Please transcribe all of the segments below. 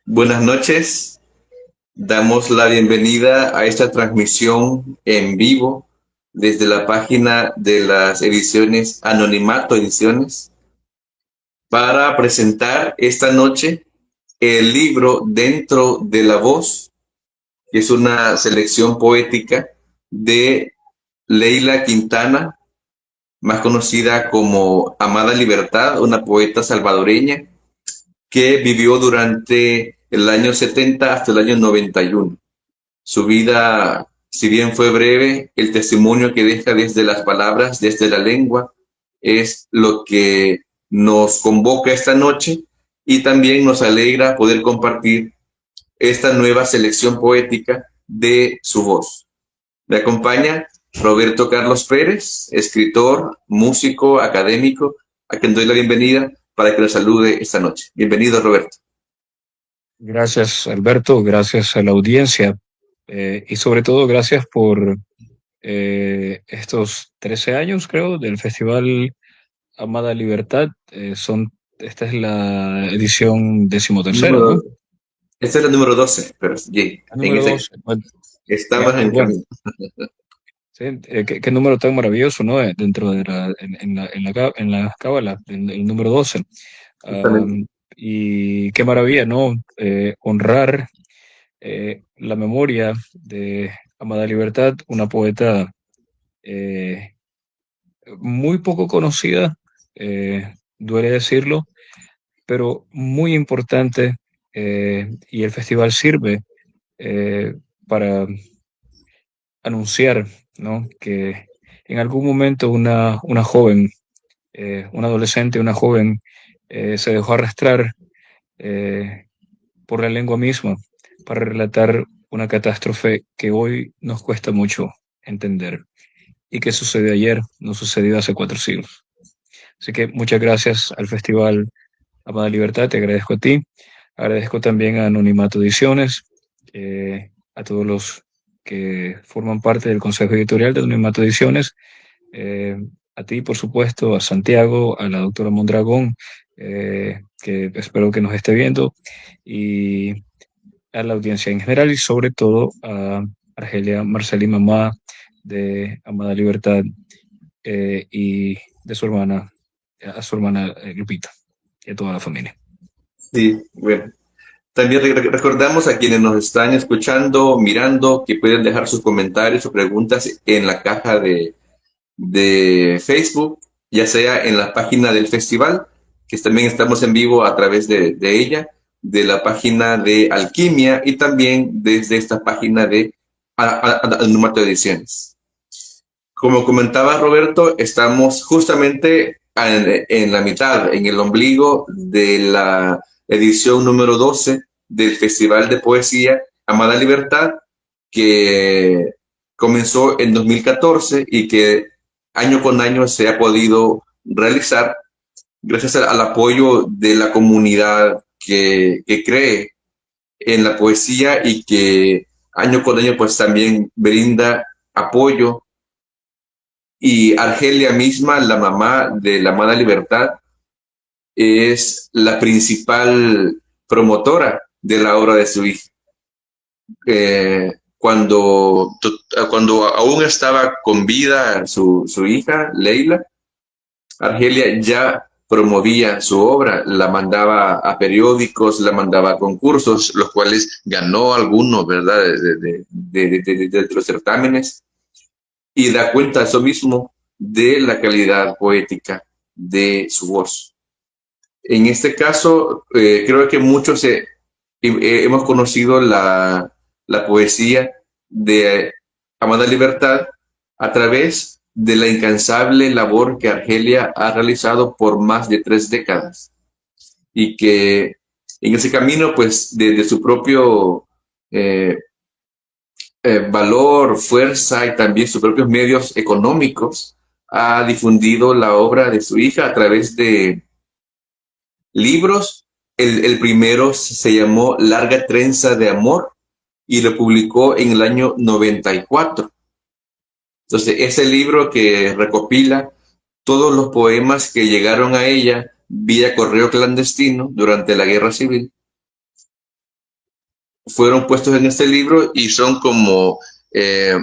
Buenas noches, damos la bienvenida a esta transmisión en vivo desde la página de las ediciones Anonimato Ediciones para presentar esta noche el libro Dentro de la Voz, que es una selección poética de Leila Quintana, más conocida como Amada Libertad, una poeta salvadoreña que vivió durante el año 70 hasta el año 91. Su vida, si bien fue breve, el testimonio que deja desde las palabras, desde la lengua, es lo que nos convoca esta noche y también nos alegra poder compartir esta nueva selección poética de su voz. Me acompaña Roberto Carlos Pérez, escritor, músico, académico, a quien doy la bienvenida para que nos salude esta noche. Bienvenido, Roberto. Gracias, Alberto, gracias a la audiencia y sobre todo gracias por estos 13 años, creo, del Festival Amada Libertad. Esta es la edición decimotercera, ¿no? Número, Esta es la número 12, pero sí, La en número ese 12. Bueno, estamos en bueno, camino. sí, qué número tan maravilloso, ¿no? Dentro de en la cábala, el número 12. Justamente. Y qué maravilla, ¿no? Honrar la memoria de Amada Libertad, una poeta eh, muy poco conocida, duele decirlo, pero muy importante, y el festival sirve para anunciar, ¿no? Que en algún momento una joven, una adolescente, una joven, se dejó arrastrar eh, por la lengua misma para relatar una catástrofe que hoy nos cuesta mucho entender y que sucedió ayer, no sucedió hace 4 siglos. Así que muchas gracias al Festival Amada Libertad, te agradezco a ti, agradezco también a Anonimato Ediciones, a todos los que forman parte del Consejo Editorial de Anonimato Ediciones, eh, a ti, por supuesto, a Santiago, a la doctora Mondragón, que espero que nos esté viendo, y a la audiencia en general y sobre todo a Argelia Marcelí, mamá de Amada Libertad, y de su hermana, a su hermana Lupita y a toda la familia. Sí, bueno. También recordamos a quienes nos están escuchando, mirando, que pueden dejar sus comentarios o preguntas en la caja de Facebook, ya sea en la página del festival, que también estamos en vivo a través de ella, de la página de Alquimia y también desde esta página de Anonimato Ediciones. Como comentaba Roberto, estamos justamente en la mitad, en el ombligo de la edición número 12 del Festival de Poesía Amada Libertad, que comenzó en 2014 y que año con año se ha podido realizar gracias al apoyo de la comunidad que cree en la poesía y que año con año pues también brinda apoyo, y Argelia misma, la mamá de la Amada Libertad, es la principal promotora de la obra de su hija. Cuando aún estaba con vida su hija, Leila, Argelia ya promovía su obra, la mandaba a periódicos, la mandaba a concursos, los cuales ganó algunos, ¿verdad?, de los certámenes, y da cuenta eso mismo de la calidad poética de su voz. En este caso, creo que muchos hemos conocido la poesía de Amada Libertad a través de la incansable labor que Argelia ha realizado por más de 3 décadas y que en ese camino, pues, de su propio eh, valor, fuerza y también sus propios medios económicos, ha difundido la obra de su hija a través de libros. El primero se llamó Larga Trenza de Amor y lo publicó en el año 94. Entonces, ese libro que recopila todos los poemas que llegaron a ella vía correo clandestino durante la Guerra Civil, fueron puestos en este libro y son como, eh,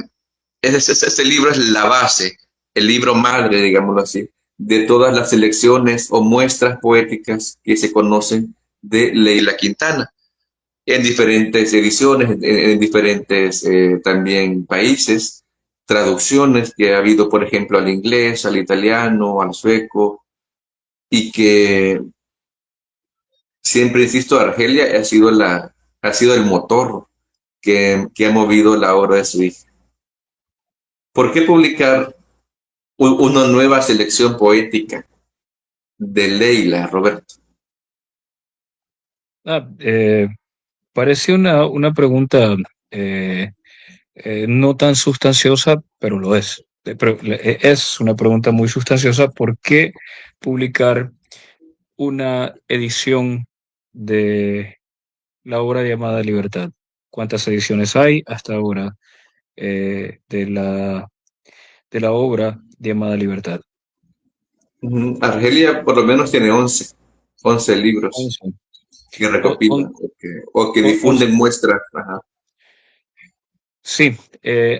este libro es la base, el libro madre, digámoslo así, de todas las selecciones o muestras poéticas que se conocen de Leila Quintana en diferentes ediciones, en diferentes también países, traducciones que ha habido, por ejemplo, al inglés, al italiano, al sueco, y que siempre, insisto, Argelia ha sido el motor que ha movido la obra de su hija. ¿Por qué publicar una nueva selección poética de Leila, Roberto? Ah, parece una pregunta eh, no tan sustanciosa, pero lo es. Pero es una pregunta muy sustanciosa. ¿Por qué publicar una edición de la obra llamada Libertad? ¿Cuántas ediciones hay hasta ahora de la obra llamada Libertad? Argelia por lo menos tiene 11 libros 11. que O- recopilan on- o que o- difunden muestras. Ajá. sí,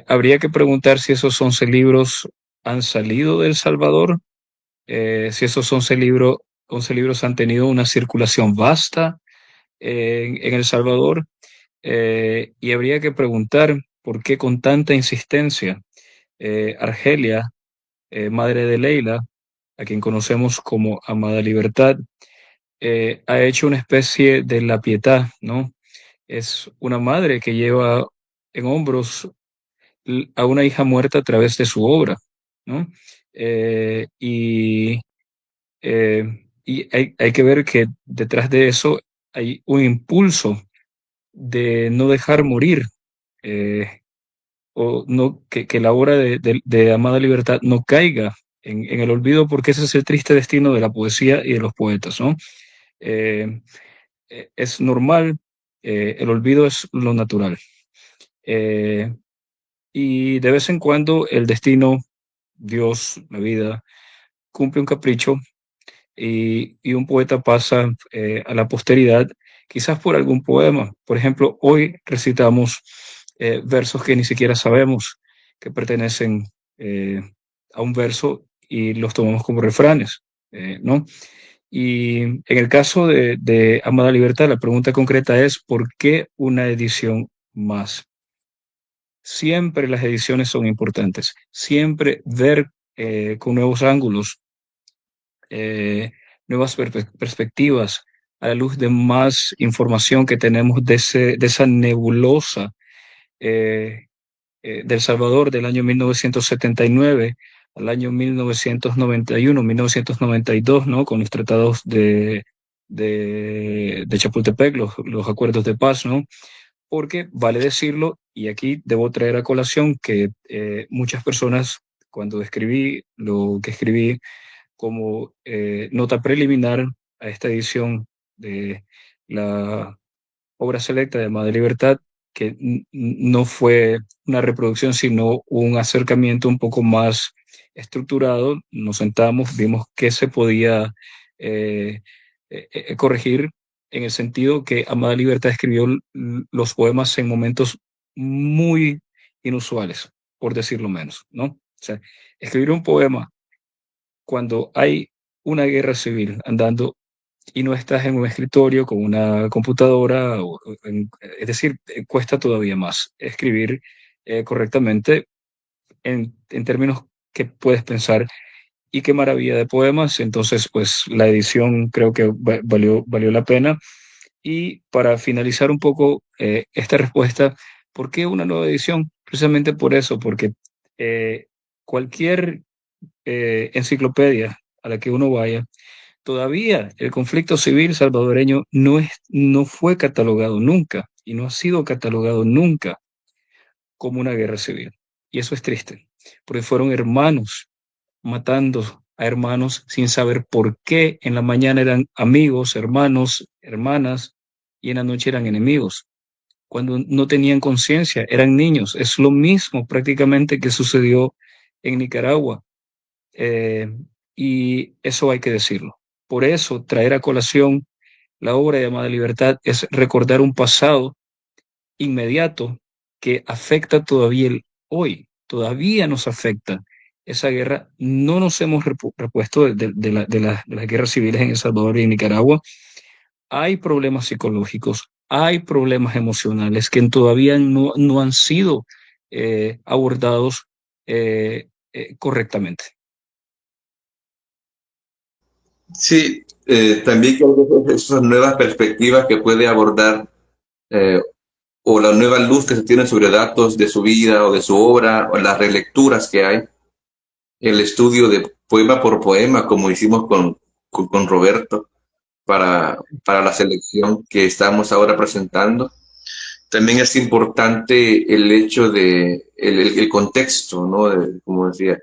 habría que preguntar si esos 11 libros han salido de El Salvador, si esos 11 libros han tenido una circulación vasta en El Salvador, y habría que preguntar por qué con tanta insistencia Argelia, madre de Leila, a quien conocemos como Amada Libertad, ha hecho una especie de la pietad, ¿no? Es una madre que lleva en hombros a una hija muerta a través de su obra, ¿no? Eh, y hay que ver que detrás de eso hay un impulso de no dejar morir, eh, o no, que la obra de Amada Libertad no caiga en el olvido, porque ese es el triste destino de la poesía y de los poetas, ¿no? Eh, es normal, el olvido es lo natural. Eh, y de vez en cuando el destino, Dios, la vida, cumple un capricho y un poeta pasa a la posteridad, quizás por algún poema. Por ejemplo, hoy recitamos versos que ni siquiera sabemos que pertenecen eh, a un verso y los tomamos como refranes, ¿no? Y en el caso de Amada Libertad, la pregunta concreta es, ¿por qué una edición más? Siempre las ediciones son importantes, siempre ver con nuevos ángulos, eh, nuevas perspectivas, a la luz de más información que tenemos de esa nebulosa eh, del Salvador del año 1979 al año 1991, 1992, ¿no? Con los tratados de Chapultepec, los acuerdos de paz, ¿no? Porque vale decirlo, y aquí debo traer a colación que muchas personas, cuando escribí lo que escribí como nota preliminar a esta edición de la obra selecta de Madre Libertad, que no fue una reproducción, sino un acercamiento un poco más estructurado. Nos sentamos, vimos qué se podía eh, corregir, en el sentido que Amada Libertad escribió los poemas en momentos muy inusuales, por decirlo menos, ¿no? O sea, escribir un poema cuando hay una guerra civil andando y no estás en un escritorio con una computadora, es decir, cuesta todavía más escribir correctamente en términos que puedes pensar. Y qué maravilla de poemas. Entonces, pues la edición creo que valió la pena. Y para finalizar un poco esta respuesta, ¿por qué una nueva edición? Precisamente por eso, porque cualquier enciclopedia a la que uno vaya, todavía el conflicto civil salvadoreño no fue catalogado nunca y no ha sido catalogado nunca como una guerra civil. Y eso es triste, porque fueron hermanos matando a hermanos sin saber por qué. En la mañana eran amigos, hermanos, hermanas, y en la noche eran enemigos. Cuando no tenían conciencia, eran niños. Es lo mismo prácticamente que sucedió en Nicaragua. Eh, y eso hay que decirlo. Por eso, traer a colación la obra llamada Libertad es recordar un pasado inmediato que afecta todavía el hoy, todavía nos afecta. Esa guerra no nos hemos repuesto de las guerras civiles en El Salvador y en Nicaragua. Hay problemas psicológicos, hay problemas emocionales que todavía no han sido abordados correctamente. Sí, también creo que esas nuevas perspectivas que puede abordar eh, o la nueva luz que se tiene sobre datos de su vida o de su obra o las relecturas que hay, el estudio de poema por poema, como hicimos con Roberto para la selección que estamos ahora presentando. También es importante el hecho de el contexto, ¿no? Como decía,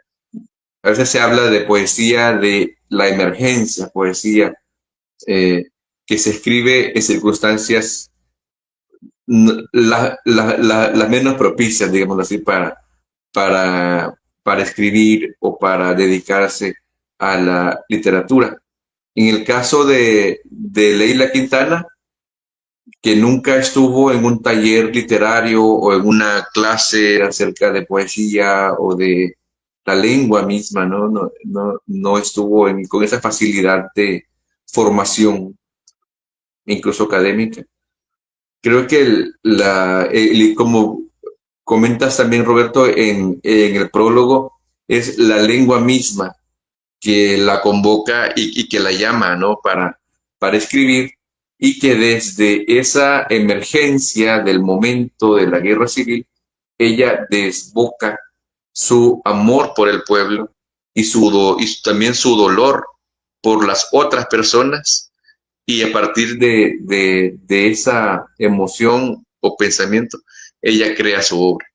a veces se habla de poesía de la emergencia, poesía eh, que se escribe en circunstancias las menos propicias, digamos así, para, para escribir o para dedicarse a la literatura. En el caso de Leila Quintana, que nunca estuvo en un taller literario o en una clase acerca de poesía o de la lengua misma, no estuvo con esa facilidad de formación, incluso académica. Creo que como comentas también, Roberto, en el prólogo, es la lengua misma que la convoca y que la llama, ¿no? Para escribir, y que desde esa emergencia del momento de la guerra civil, ella desboca su amor por el pueblo y también su dolor por las otras personas, y a partir de esa emoción o pensamiento, ella crea su obra.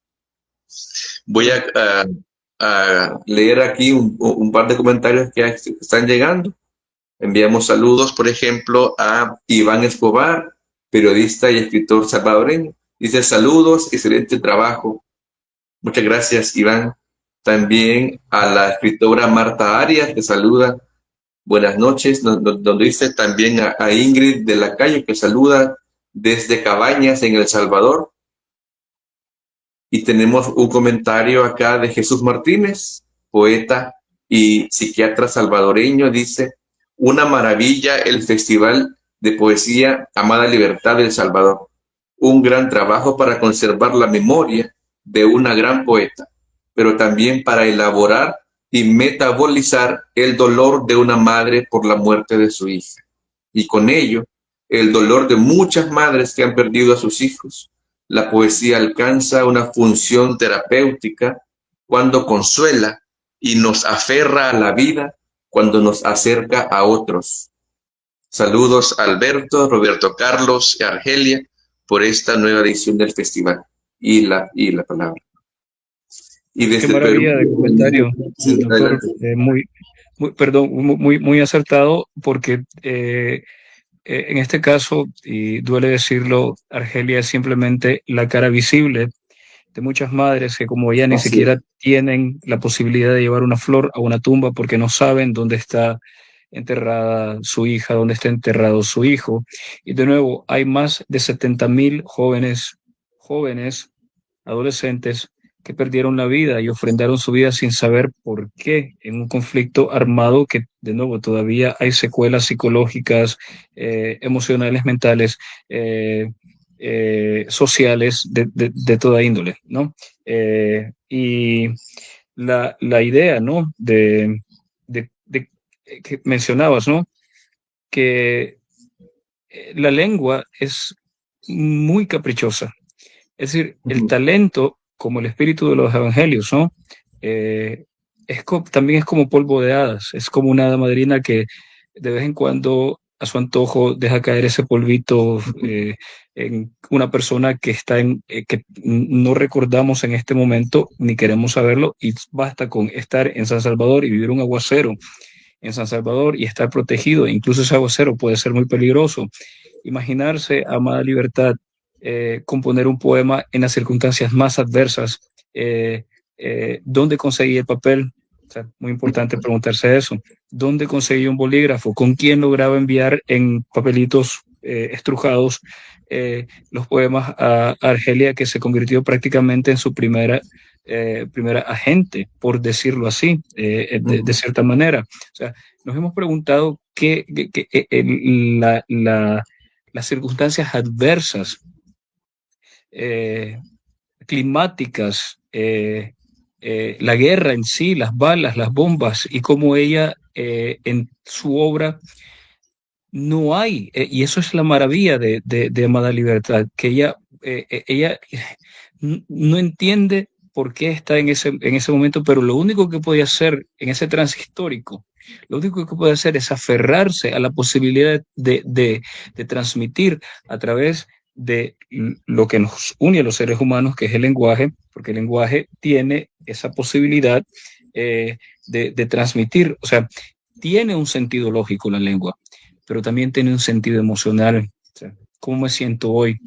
Voy a leer aquí un par de comentarios que están llegando. Enviamos saludos, por ejemplo, a Iván Escobar, periodista y escritor salvadoreño. Dice: saludos, excelente trabajo. Muchas gracias, Iván. También a la escritora Marta Arias, que saluda. Buenas noches. Donde dice también a Ingrid de la Calle, que saluda desde Cabañas, en El Salvador. Y tenemos un comentario acá de Jesús Martínez, poeta y psiquiatra salvadoreño. Dice: una maravilla el Festival de Poesía Amada Libertad de El Salvador. Un gran trabajo para conservar la memoria de una gran poeta, pero también para elaborar y metabolizar el dolor de una madre por la muerte de su hija. Y con ello, el dolor de muchas madres que han perdido a sus hijos. La poesía alcanza una función terapéutica cuando consuela y nos aferra a la vida cuando nos acerca a otros. Saludos a Alberto, Roberto Carlos y Argelia por esta nueva edición del festival. Y la palabra. Y Qué desde maravilla de Perú, comentario, sí, doctor. adelante. Muy acertado, porque en este caso, y duele decirlo, Argelia es simplemente la cara visible de muchas madres que, como ella, ni Así es. siquiera tienen la posibilidad de llevar una flor a una tumba porque no saben dónde está enterrada su hija, dónde está enterrado su hijo. Y de nuevo, hay más de 70,000 jóvenes, adolescentes, que perdieron la vida y ofrendaron su vida sin saber por qué, en un conflicto armado que, de nuevo, todavía hay secuelas psicológicas, emocionales, mentales, sociales, de toda índole, ¿no? Y la idea, ¿no? De que mencionabas, ¿no? Que la lengua es muy caprichosa. Es decir, el talento, como el espíritu de los evangelios, ¿no? Eh, también es como polvo de hadas, es como una hada madrina que de vez en cuando, a su antojo, deja caer ese polvito en una persona que no recordamos en este momento ni queremos saberlo, y basta con estar en San Salvador y vivir un aguacero en San Salvador y estar protegido. Incluso ese aguacero puede ser muy peligroso. Imaginarse, Amada Libertad, componer un poema en las circunstancias más adversas. ¿Dónde conseguí el papel? O sea, muy importante preguntarse eso. ¿Dónde conseguí un bolígrafo? ¿Con quién lograba enviar en papelitos estrujados los poemas a Argelia, que se convirtió prácticamente en su primera agente, por decirlo así, de cierta manera. O sea, nos hemos preguntado las circunstancias adversas, eh, climáticas, la guerra en sí, las balas, las bombas, y cómo ella en su obra no hay, y eso es la maravilla de Amada Libertad, que ella no entiende por qué está en ese momento, pero lo único que puede hacer en ese trance histórico, lo único que puede hacer es aferrarse a la posibilidad de transmitir a través de lo que nos une a los seres humanos, que es el lenguaje, porque el lenguaje tiene esa posibilidad de transmitir, o sea, tiene un sentido lógico la lengua, pero también tiene un sentido emocional. O sea, ¿cómo me siento hoy?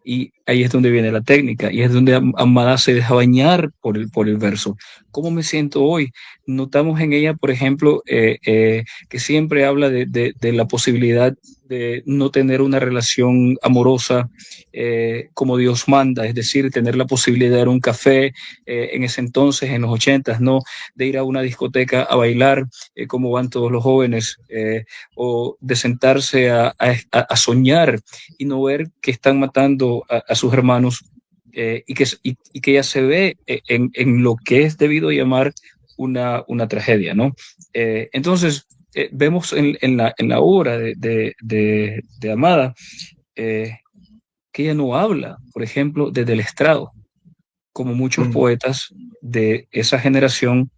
Y ahí es donde viene la técnica, y es donde Amada se deja bañar por el verso. ¿Cómo me siento hoy? Notamos en ella, por ejemplo, que siempre habla de la posibilidad de no tener una relación amorosa como Dios manda, es decir, tener la posibilidad de dar un café en ese entonces, en los 80, ¿no? De ir a una discoteca a bailar como van todos los jóvenes, o de sentarse a soñar y no ver que están matando a sus hermanos, y que ya se ve en lo que es debido a llamar una tragedia, ¿no? Entonces, vemos en la obra de Amada que ella no habla, por ejemplo, desde el estrado, como muchos poetas de esa generación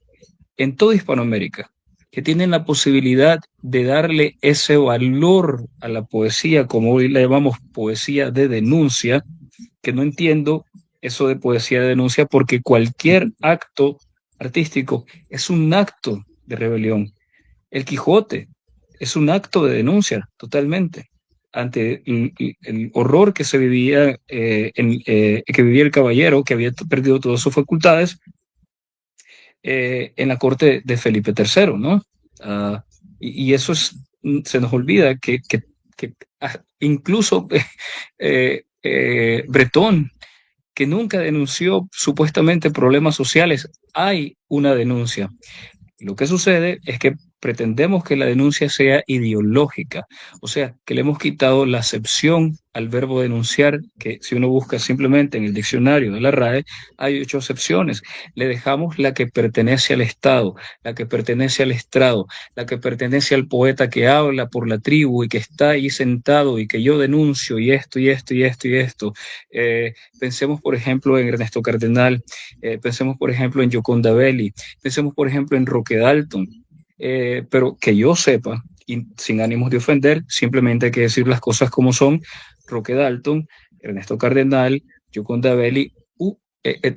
en toda Hispanoamérica, que tienen la posibilidad de darle ese valor a la poesía, como hoy la llamamos poesía de denuncia, que no entiendo eso de poesía de denuncia, porque cualquier acto artístico es un acto de rebelión. El Quijote es un acto de denuncia totalmente ante el horror que se vivía, que vivía el caballero, que había perdido todas sus facultades en la corte de Felipe III, ¿no? Y eso se nos olvida que incluso Bretón, que nunca denunció supuestamente problemas sociales, hay una denuncia. Lo que sucede es que pretendemos que la denuncia sea ideológica, o sea, que le hemos quitado la acepción al verbo denunciar, que si uno busca simplemente en el diccionario de la RAE, hay 8 acepciones. Le dejamos la que pertenece al Estado, la que pertenece al estrado, la que pertenece al poeta que habla por la tribu y que está ahí sentado y que yo denuncio y esto y esto y esto y esto. Pensemos, por ejemplo, en Ernesto Cardenal, pensemos, por ejemplo, en Gioconda Belli, pensemos, por ejemplo, en Roque Dalton, pero que yo sepa, y sin ánimos de ofender, simplemente hay que decir las cosas como son. Roque Dalton, Ernesto Cardenal, Gioconda Belli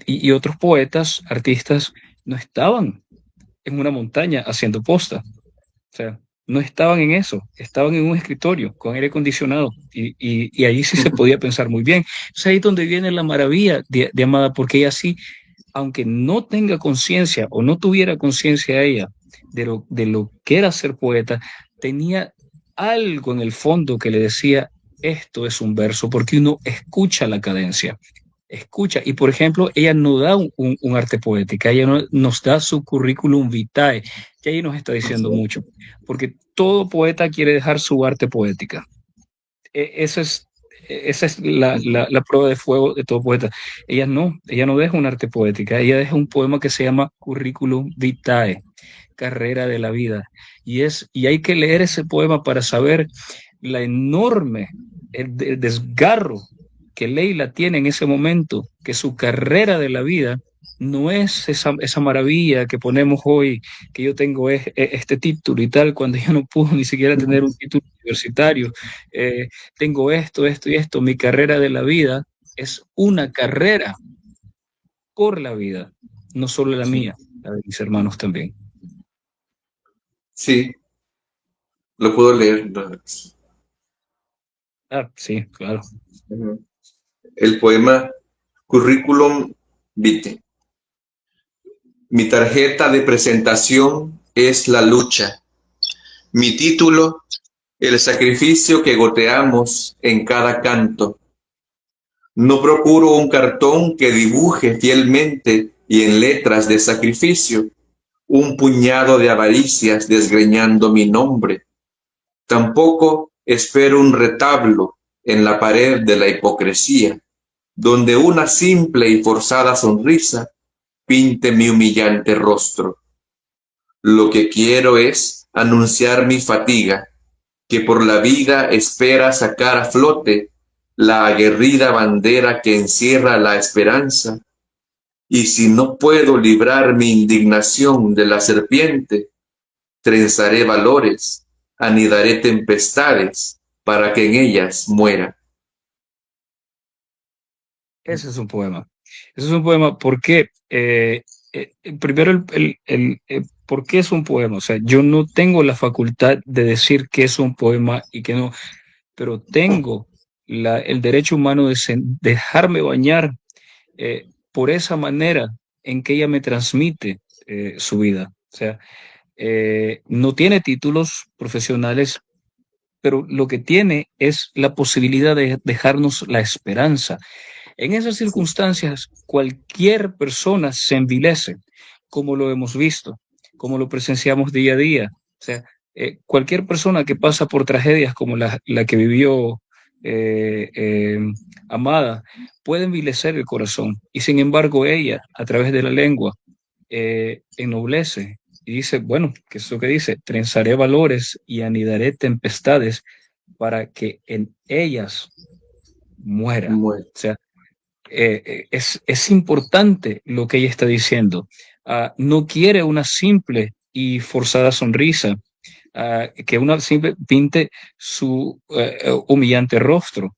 y otros poetas, artistas, no estaban en una montaña haciendo posta. O sea, no estaban en eso, estaban en un escritorio con aire acondicionado, y ahí sí se podía pensar muy bien. Entonces ahí es donde viene la maravilla de Amada, porque ella sí, aunque no tenga conciencia o no tuviera conciencia ella de lo que era ser poeta, tenía algo en el fondo que le decía, esto es un verso, porque uno escucha la cadencia, escucha, y por ejemplo, ella no da un arte poética, ella no, nos da su currículum vitae, que ahí nos está diciendo mucho, porque todo poeta quiere dejar su arte poética. Esa es la prueba de fuego de todo poeta. Ella no deja un arte poética, ella deja un poema que se llama Curriculum Vitae, carrera de la vida. Y hay que leer ese poema para saber la enorme, el desgarro que Leila tiene en ese momento, que su carrera de la vida no es esa maravilla que ponemos hoy, que yo tengo este título y tal, cuando yo no puedo ni siquiera tener un título universitario. Tengo esto y esto. Mi carrera de la vida es una carrera por la vida, no solo la mía, la de mis hermanos también. Sí, lo puedo leer. Ah, sí, claro. El poema Curriculum Vitae. Mi tarjeta de presentación es la lucha. Mi título, el sacrificio que goteamos en cada canto. No procuro un cartón que dibuje fielmente y en letras de sacrificio un puñado de avaricias desgreñando mi nombre. Tampoco espero un retablo en la pared de la hipocresía, donde una simple y forzada sonrisa pinte mi humillante rostro. Lo que quiero es anunciar mi fatiga, que por la vida espera sacar a flote la aguerrida bandera que encierra la esperanza, y si no puedo librar mi indignación de la serpiente, trenzaré valores, anidaré tempestades para que en ellas muera. Ese es un poema. Ese es un poema porque, primero, ¿por qué es un poema? O sea, yo no tengo la facultad de decir que es un poema y que no, pero tengo el derecho humano de dejarme bañar por esa manera en que ella me transmite su vida. O sea, no tiene títulos profesionales, pero lo que tiene es la posibilidad de dejarnos la esperanza. En esas circunstancias, cualquier persona se envilece, como lo hemos visto, como lo presenciamos día a día. O sea, cualquier persona que pasa por tragedias como la que vivió eh, eh, Amada puede envilecer el corazón. Y sin embargo, ella, a través de la lengua, ennoblece y dice, bueno, que es lo que dice, trenzaré valores y anidaré tempestades para que en ellas muera. Muera. O sea, es importante lo que ella está diciendo. No quiere una simple y forzada sonrisa, que una simple pinte su humillante rostro.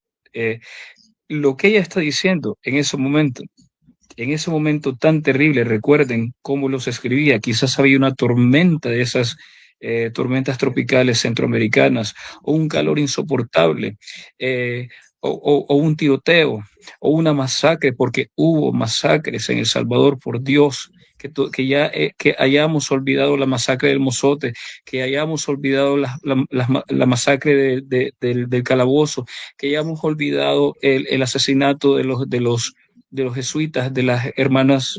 Lo que ella está diciendo en ese momento tan terrible, recuerden cómo los escribía, quizás había una tormenta de esas tormentas tropicales centroamericanas, o un calor insoportable, o un tiroteo, o una masacre, porque hubo masacres en El Salvador, por Dios. Que hayamos olvidado la masacre del Mozote, que hayamos olvidado la masacre del Calabozo, que hayamos olvidado el asesinato de los jesuitas, de las hermanas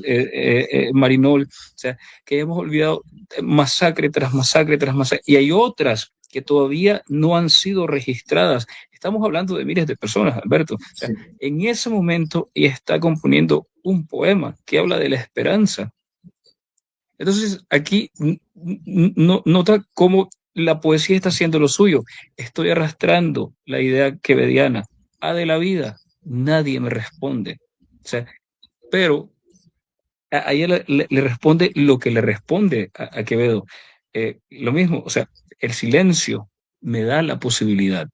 Marinol, o sea, que hemos olvidado masacre tras masacre tras masacre, y hay otras que todavía no han sido registradas. Estamos hablando de miles de personas, Alberto. O sea, Sí. en ese momento ella está componiendo un poema que habla de la esperanza. Entonces, aquí nota cómo la poesía está haciendo lo suyo. Estoy arrastrando la idea quevediana. De la vida, nadie me responde. O sea, pero a ella le responde lo que le responde a Quevedo. Lo mismo, o sea, el silencio me da la posibilidad.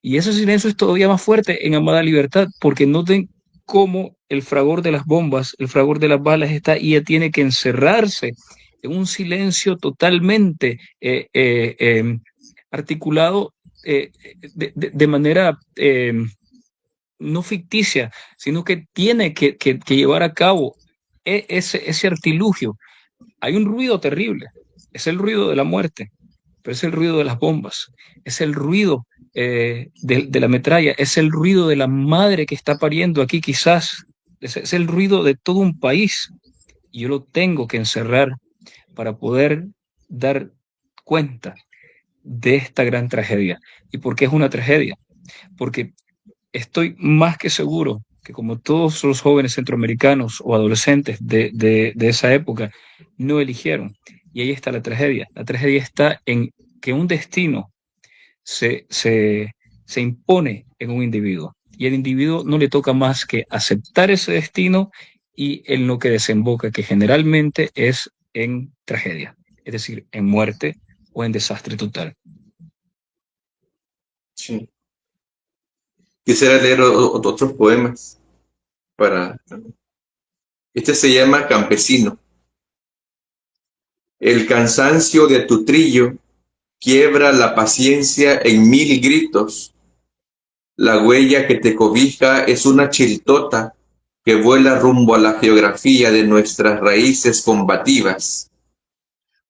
Y ese silencio es todavía más fuerte en Amada Libertad, porque noten cómo el fragor de las bombas, el fragor de las balas está y ella tiene que encerrarse en un silencio totalmente articulado de manera no ficticia, sino que tiene que llevar a cabo ese artilugio. Hay un ruido terrible, es el ruido de la muerte, pero es el ruido de las bombas, es el ruido de la metralla, es el ruido de la madre que está pariendo aquí quizás, es el ruido de todo un país. Y yo lo tengo que encerrar para poder dar cuenta de esta gran tragedia. ¿Y por qué es una tragedia? Porque estoy más que seguro que como todos los jóvenes centroamericanos o adolescentes de esa época, no eligieron. Y ahí está la tragedia. La tragedia está en que un destino se impone en un individuo. Y al individuo no le toca más que aceptar ese destino y en lo que desemboca, que generalmente es en tragedia, es decir, en muerte o en desastre total. Sí. Quisiera leer otros poemas para... Este se llama Campesino. El cansancio de tu trillo quiebra la paciencia en mil gritos. La huella que te cobija es una chiltota que vuela rumbo a la geografía de nuestras raíces combativas.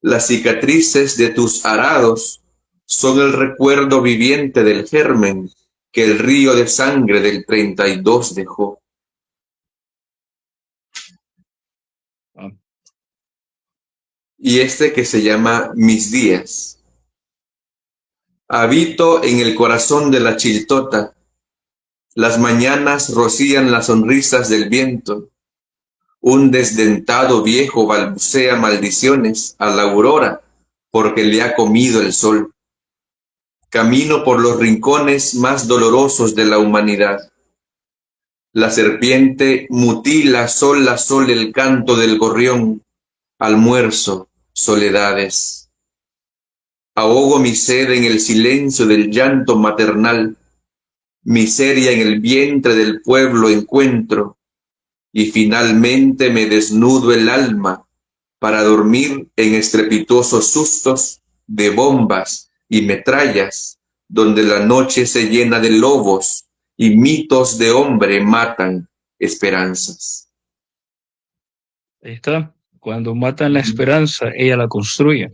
Las cicatrices de tus arados son el recuerdo viviente del germen que el río de sangre del 32 dejó. Ah, Y este que se llama Mis días. Habito en el corazón de la chiltota. Las mañanas rocían las sonrisas del viento. Un desdentado viejo balbucea maldiciones a la aurora porque le ha comido el sol. Camino por los rincones más dolorosos de la humanidad. La serpiente mutila sol a sol el canto del gorrión. Almuerzo, soledades. Ahogo mi sed en el silencio del llanto maternal. Miseria en el vientre del pueblo encuentro. Y finalmente me desnudo el alma para dormir en estrepitosos sustos de bombas y metrallas, donde la noche se llena de lobos y mitos de hombre matan esperanzas. ahí está. Cuando matan la esperanza, ella la construye.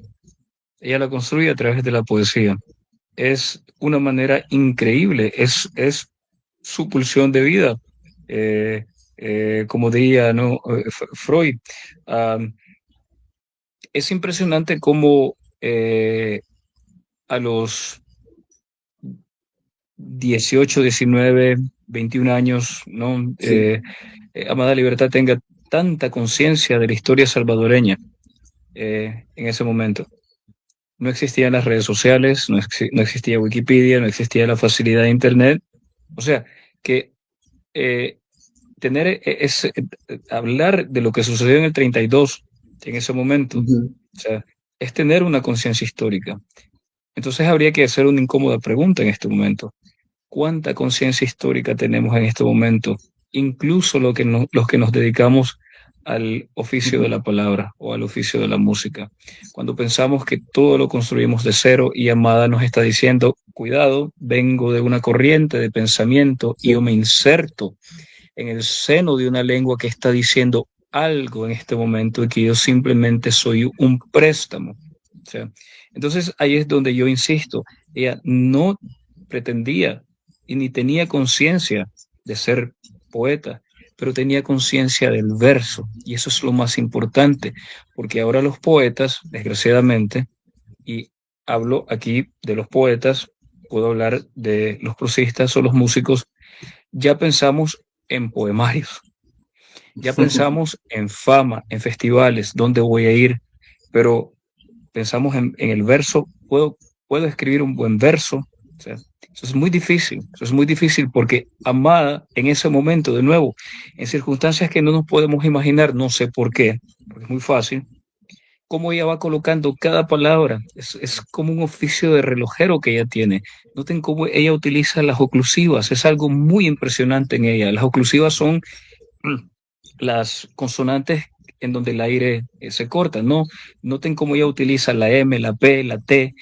Ella la construye a través de la poesía. Es una manera increíble, es su pulsión de vida. Eh, como diría, ¿no? Freud, um, es impresionante cómo a los 18, 19, 21 años, ¿no? Sí. Amada Libertad tenga tanta conciencia de la historia salvadoreña en ese momento. No existían las redes sociales, no existía Wikipedia, no existía la facilidad de Internet. O sea, que eh, hablar de lo que sucedió en el 32, en ese momento, o sea, es tener una conciencia histórica. Entonces habría que hacer una incómoda pregunta en este momento. ¿Cuánta conciencia histórica tenemos en este momento? Incluso los que nos dedicamos al oficio de la palabra o al oficio de la música. Cuando pensamos que todo lo construimos de cero y Amada nos está diciendo, cuidado, vengo de una corriente de pensamiento y yo me inserto en el seno de una lengua que está diciendo algo en este momento y que yo simplemente soy un préstamo. O sea, entonces ahí es donde yo insisto, ella no pretendía y ni tenía conciencia de ser poeta, pero tenía conciencia del verso y eso es lo más importante, porque ahora los poetas, desgraciadamente, y hablo aquí de los poetas, puedo hablar de los prosistas o los músicos, ya pensamos en poemarios, ya pensamos en fama, en festivales, dónde voy a ir, pero pensamos en el verso, puedo escribir un buen verso. O sea, eso es muy difícil porque Amada en ese momento, de nuevo, en circunstancias que no nos podemos imaginar, no sé por qué, porque es muy fácil, cómo ella va colocando cada palabra. Es como un oficio de relojero que ella tiene. Noten cómo ella utiliza las oclusivas, es algo muy impresionante en ella. Las oclusivas son las consonantes en donde el aire se corta, ¿no? Noten cómo ella utiliza la M, la P, la T,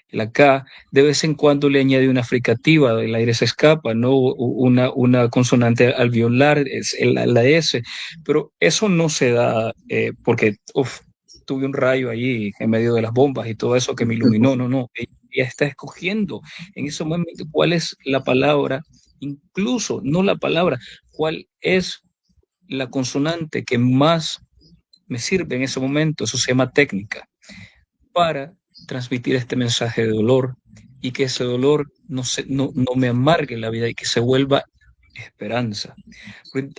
la K, de vez en cuando le añade una fricativa, el aire se escapa, ¿no? Una consonante alveolar, es la S, pero eso no se da porque, tuve un rayo allí en medio de las bombas y todo eso que me iluminó, no, ella está escogiendo en ese momento cuál es la palabra, incluso no la palabra, cuál es la consonante que más me sirve en ese momento, eso se llama técnica, para transmitir este mensaje de dolor y que ese dolor no me amargue la vida y que se vuelva esperanza.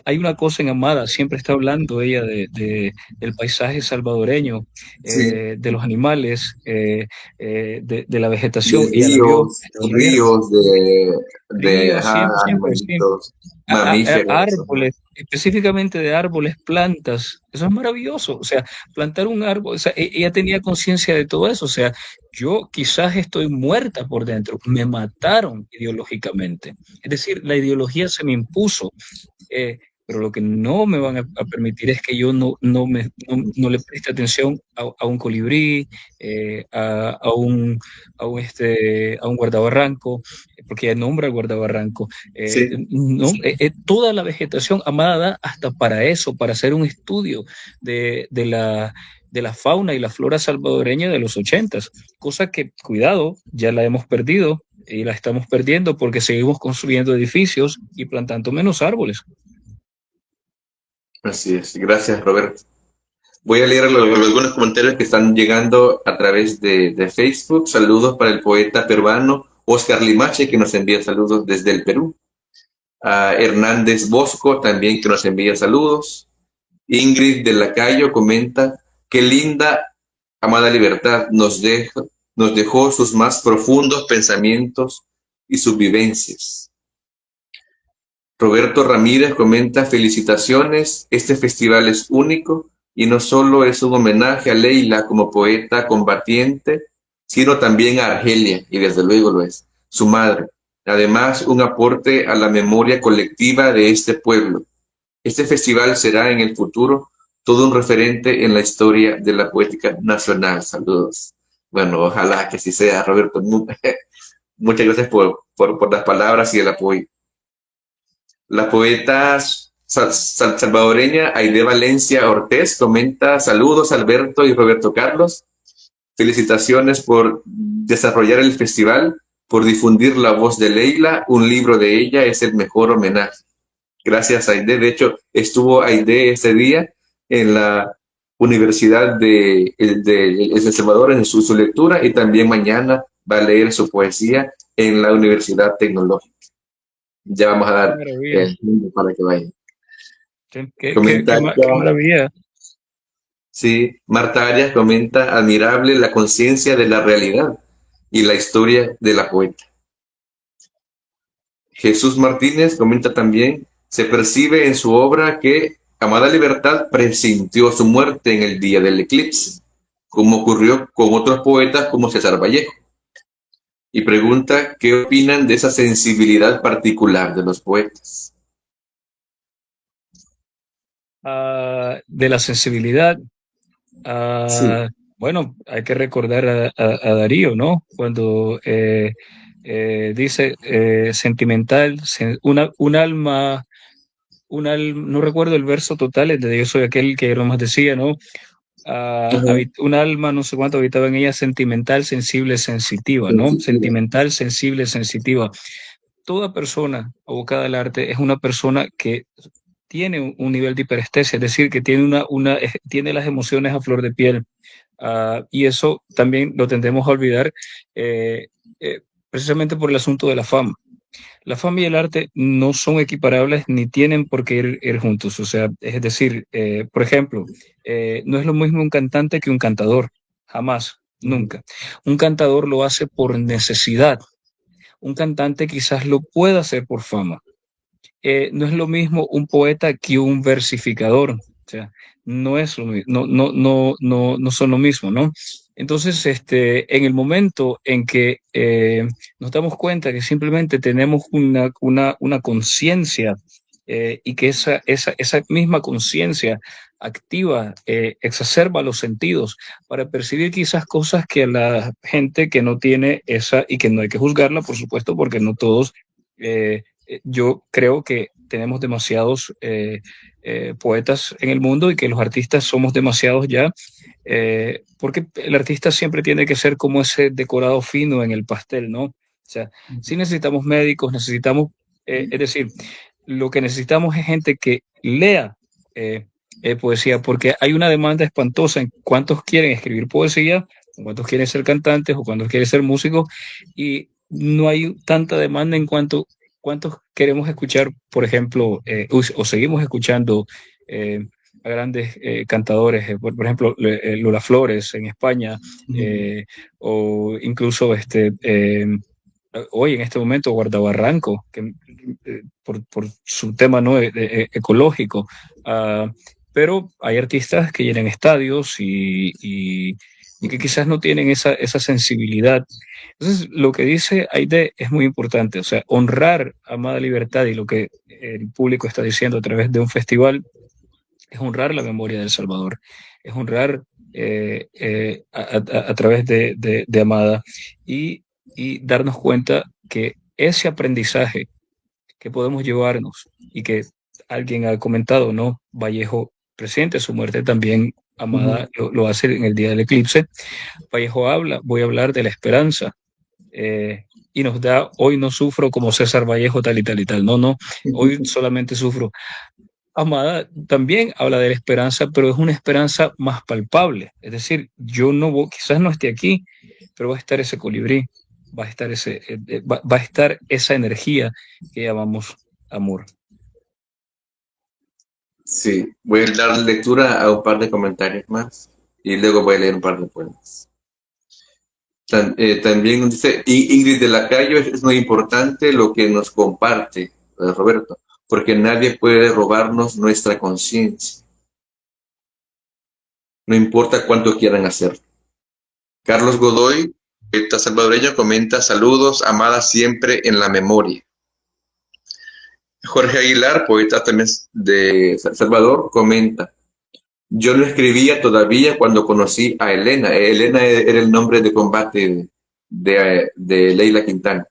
Hay una cosa en Amada, siempre está hablando ella del paisaje salvadoreño, Sí. de los animales, de la vegetación. De Ella la vio ayer, ríos, ríos, ajá, siempre, siempre, sí. animalitos, mamíferos. Ajá. Árboles, específicamente de árboles, plantas, eso es maravilloso, o sea, plantar un árbol, o sea, ella tenía conciencia de todo eso, o sea, yo quizás estoy muerta por dentro, me mataron ideológicamente, es decir, la ideología se me impuso, pero lo que no me van a permitir es que yo no le preste atención a un colibrí, a un guardabarranco, porque ella nombra el guardabarranco. Sí. No, toda la vegetación amada hasta para eso, para hacer un estudio de, de la, de la fauna y la flora salvadoreña de los 80, cosa que, cuidado, ya la hemos perdido y la estamos perdiendo porque seguimos construyendo edificios y plantando menos árboles. Así es. Gracias, Roberto. Voy a leer algunos comentarios que están llegando a través de Facebook. Saludos para el poeta peruano Oscar Limache, que nos envía saludos desde el Perú. A Hernández Bosco, también que nos envía saludos. Ingrid de Lacayo comenta, qué linda, amada libertad, nos dejó sus más profundos pensamientos y sus vivencias. Roberto Ramírez comenta, felicitaciones, este festival es único y no solo es un homenaje a Leila como poeta combatiente, sino también a Argelia, y desde luego lo es, su madre. Además, un aporte a la memoria colectiva de este pueblo. Este festival será en el futuro todo un referente en la historia de la poética nacional. Saludos. Bueno, ojalá que así sea, Roberto. Muchas gracias por las palabras y el apoyo. La poeta salvadoreña Aide Valencia Ortiz comenta, saludos Alberto y Roberto Carlos, felicitaciones por desarrollar el festival, por difundir la voz de Leila, un libro de ella es el mejor homenaje. Gracias Aide, de hecho estuvo Aide ese día en la Universidad de El Salvador en su lectura y también mañana va a leer su poesía en la Universidad Tecnológica. Ya vamos a Qué dar maravilla, el link para que vayan. qué maravilla. Sí, Marta Arias comenta, admirable la conciencia de la realidad y la historia de la poeta. Jesús Martínez comenta también, se percibe en su obra que Amada Libertad presintió su muerte en el día del eclipse, como ocurrió con otros poetas como César Vallejo. Y pregunta, ¿qué opinan de esa sensibilidad particular de los poetas? De la sensibilidad. Sí. Bueno, hay que recordar a Darío, ¿no? Cuando dice sentimental, no recuerdo el verso total, es de yo soy aquel que nomás decía, ¿no? Ujú. Un alma, no sé cuánto habitaba en ella, sentimental, sensible, sensitiva, ¿no? Sensitiva. Sentimental, sensible, sensitiva. Toda persona abocada al arte es una persona que tiene un nivel de hiperestesia, es decir, que tiene tiene las emociones a flor de piel. Y eso también lo tendemos a olvidar eh, eh, precisamente por el asunto de la fama. La fama y el arte no son equiparables ni tienen por qué ir juntos. O sea, es decir, por ejemplo, no es lo mismo un cantante que un cantador. Jamás, nunca. Un cantador lo hace por necesidad. Un cantante quizás lo pueda hacer por fama. No es lo mismo un poeta que un versificador. O sea, no es lo mismo, no son lo mismo, ¿no? Entonces, en el momento en que nos damos cuenta que simplemente tenemos una conciencia y que esa misma conciencia activa, exacerba los sentidos para percibir quizás cosas que a la gente que no tiene esa, y que no hay que juzgarla, por supuesto, porque no todos yo creo que tenemos demasiados poetas en el mundo y que los artistas somos demasiados ya, porque el artista siempre tiene que ser como ese decorado fino en el pastel, ¿no? O sea, sí necesitamos médicos, necesitamos, es decir, lo que necesitamos es gente que lea poesía, porque hay una demanda espantosa en cuántos quieren escribir poesía, o cuántos quieren ser cantantes, o cuántos quieren ser músicos, y no hay tanta demanda en cuántos queremos escuchar, por ejemplo, o seguimos escuchando a grandes cantadores, por ejemplo, Lola Flores en España, o incluso hoy en este momento Guardabarranco, que, por su tema no ecológico. Ah, pero hay artistas que llenan estadios y que quizás no tienen esa sensibilidad. Entonces, lo que dice Aide es muy importante, o sea, honrar a Amada Libertad, y lo que el público está diciendo a través de un festival es honrar la memoria del Salvador, es honrar a través de Amada, y darnos cuenta que ese aprendizaje que podemos llevarnos, y que alguien ha comentado, ¿no? Vallejo, reciente su muerte, también Amada lo hace en el día del eclipse. Vallejo habla, voy a hablar de la esperanza. Y nos da, hoy no sufro como César Vallejo tal y tal y tal. No, no, hoy solamente sufro. Amada también habla de la esperanza, pero es una esperanza más palpable. Es decir, yo no voy, quizás no esté aquí, pero va a estar ese colibrí, va a estar va a estar esa energía que llamamos amor. Sí, voy a dar lectura a un par de comentarios más y luego voy a leer un par de poemas. También nos dice Ingrid de la Calle, es muy importante lo que nos comparte, Roberto, porque nadie puede robarnos nuestra conciencia, no importa cuánto quieran hacer. Carlos Godoy, poeta salvadoreño, comenta: saludos, amada siempre en la memoria. Jorge Aguilar, poeta también de Salvador, comenta: yo no escribía todavía cuando conocí a Elena. Elena era el nombre de combate de Leila Quintana.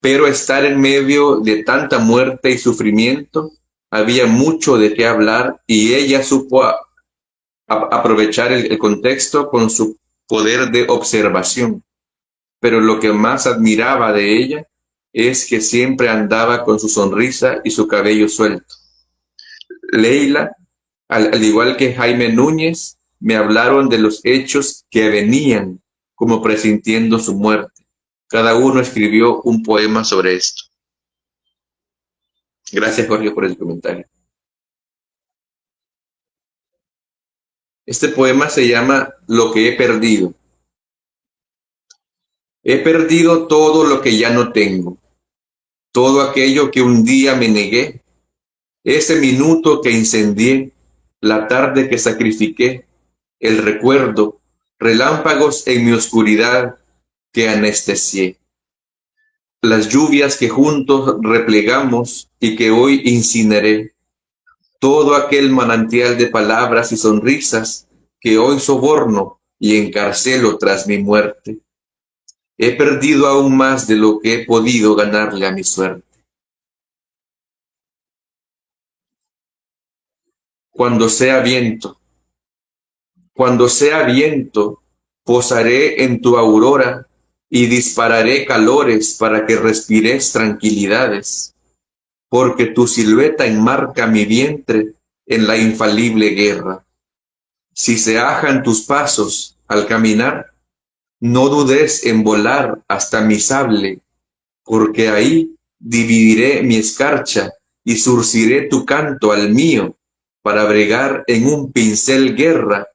Pero estar en medio de tanta muerte y sufrimiento, había mucho de qué hablar y ella supo aprovechar el contexto con su poder de observación. Pero lo que más admiraba de ella es que siempre andaba con su sonrisa y su cabello suelto. Leila, al igual que Jaime Núñez, me hablaron de los hechos que venían como presintiendo su muerte. Cada uno escribió un poema sobre esto. Gracias, Jorge, por el comentario. Este poema se llama Lo que he perdido. He perdido todo lo que ya no tengo, todo aquello que un día me negué, ese minuto que incendié, la tarde que sacrifiqué, el recuerdo, relámpagos en mi oscuridad que anestesié. Las lluvias que juntos replegamos y que hoy incineré. Todo aquel manantial de palabras y sonrisas que hoy soborno y encarcelo tras mi muerte. He perdido aún más de lo que he podido ganarle a mi suerte. Cuando sea viento, cuando sea viento, posaré en tu aurora y dispararé calores para que respires tranquilidades, porque tu silueta enmarca mi vientre en la infalible guerra. Si se ajan tus pasos al caminar, no dudes en volar hasta mi sable, porque ahí dividiré mi escarcha y surciré tu canto al mío, para bregar en un pincel guerra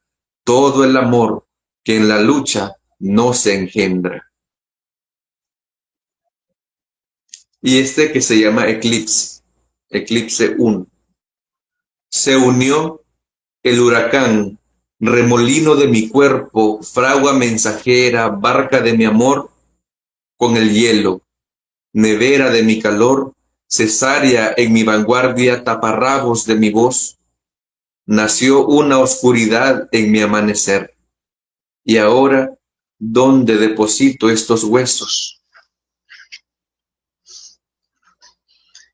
todo el amor que en la lucha no se engendra. Y este que se llama Eclipse, Eclipse 1. Se unió el huracán, remolino de mi cuerpo, fragua mensajera, barca de mi amor, con el hielo, nevera de mi calor, cesárea en mi vanguardia, taparrabos de mi voz. Nació una oscuridad en mi amanecer. Y ahora, ¿dónde deposito estos huesos?